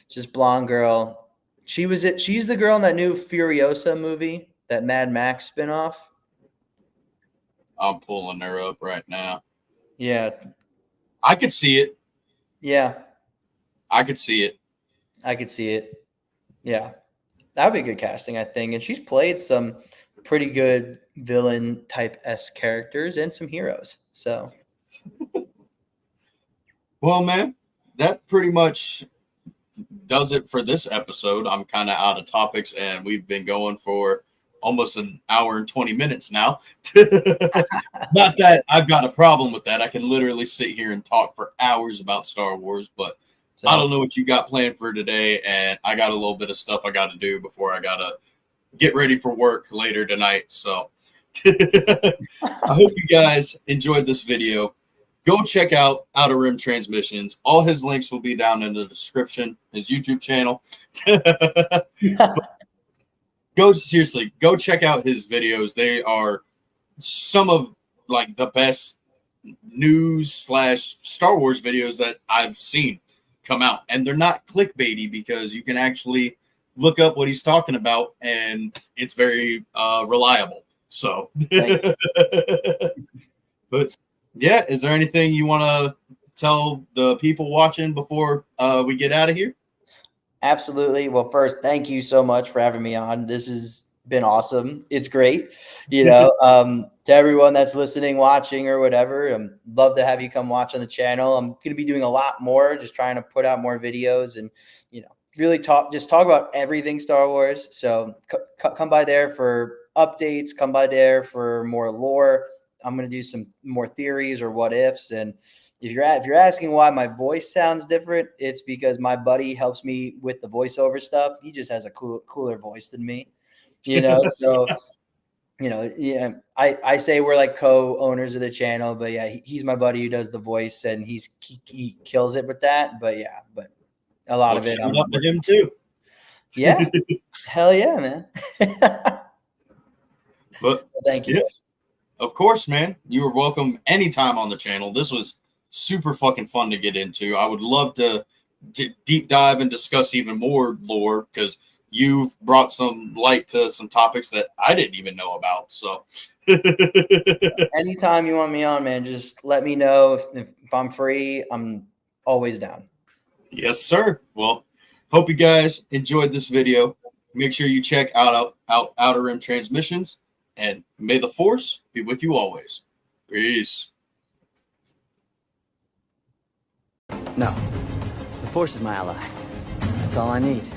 Speaker 3: just blonde girl. She's the girl in that new Furiosa movie, that Mad Max spinoff.
Speaker 2: I'm pulling her up right now.
Speaker 3: Yeah.
Speaker 2: I could see it.
Speaker 3: Yeah.
Speaker 2: I could see it.
Speaker 3: I could see it. Yeah. That would be good casting, I think. And she's played some pretty good villain type-esque characters and some heroes. So.
Speaker 2: Well, man, that pretty much does it for this episode. I'm kind of out of topics, and we've been going for almost an hour and 20 minutes now. Not that I've got a problem with that. I can literally sit here and talk for hours about Star Wars, but I don't know what you got planned for today, and I got a little bit of stuff I got to do before I got to get ready for work later tonight. So I hope you guys enjoyed this video. Go check out Outer Rim Transmissions. All his links will be down in the description, his YouTube channel. Go check out his videos. They are some of like the best news / Star Wars videos that I've seen come out. And they're not clickbaity because you can actually look up what he's talking about and it's very reliable. So, but yeah, is there anything you want to tell the people watching before we get out of here?
Speaker 3: Absolutely. Well, first, thank you so much for having me on. This has been awesome. It's great. To everyone that's listening, watching, or whatever, love to have you come watch on the channel. I'm going to be doing a lot more, just trying to put out more videos and, really talk about everything Star Wars. So come by there for updates, come by there for more lore. I'm going to do some more theories or what ifs. And if you're asking why my voice sounds different, it's because my buddy helps me with the voiceover stuff. He just has a cooler voice than me, so, yeah, I say we're like co-owners of the channel, but yeah, he's my buddy who does the voice and he kills it with that. But yeah, but a lot of it.
Speaker 2: Shout out to him too.
Speaker 3: Yeah. Hell yeah, man.
Speaker 2: But
Speaker 3: well, thank you.
Speaker 2: Yeah, of course, man. You are welcome anytime on the channel. This was super fucking fun to get into. I would love to deep dive and discuss even more lore because you've brought some light to some topics that I didn't even know about. So
Speaker 3: anytime you want me on, man, just let me know. If I'm free, I'm always down.
Speaker 2: Yes, sir. Well, hope you guys enjoyed this video. Make sure you check out Outer Rim Transmissions, and may the Force be with you always. Peace.
Speaker 4: No, the Force is my ally. That's all I need.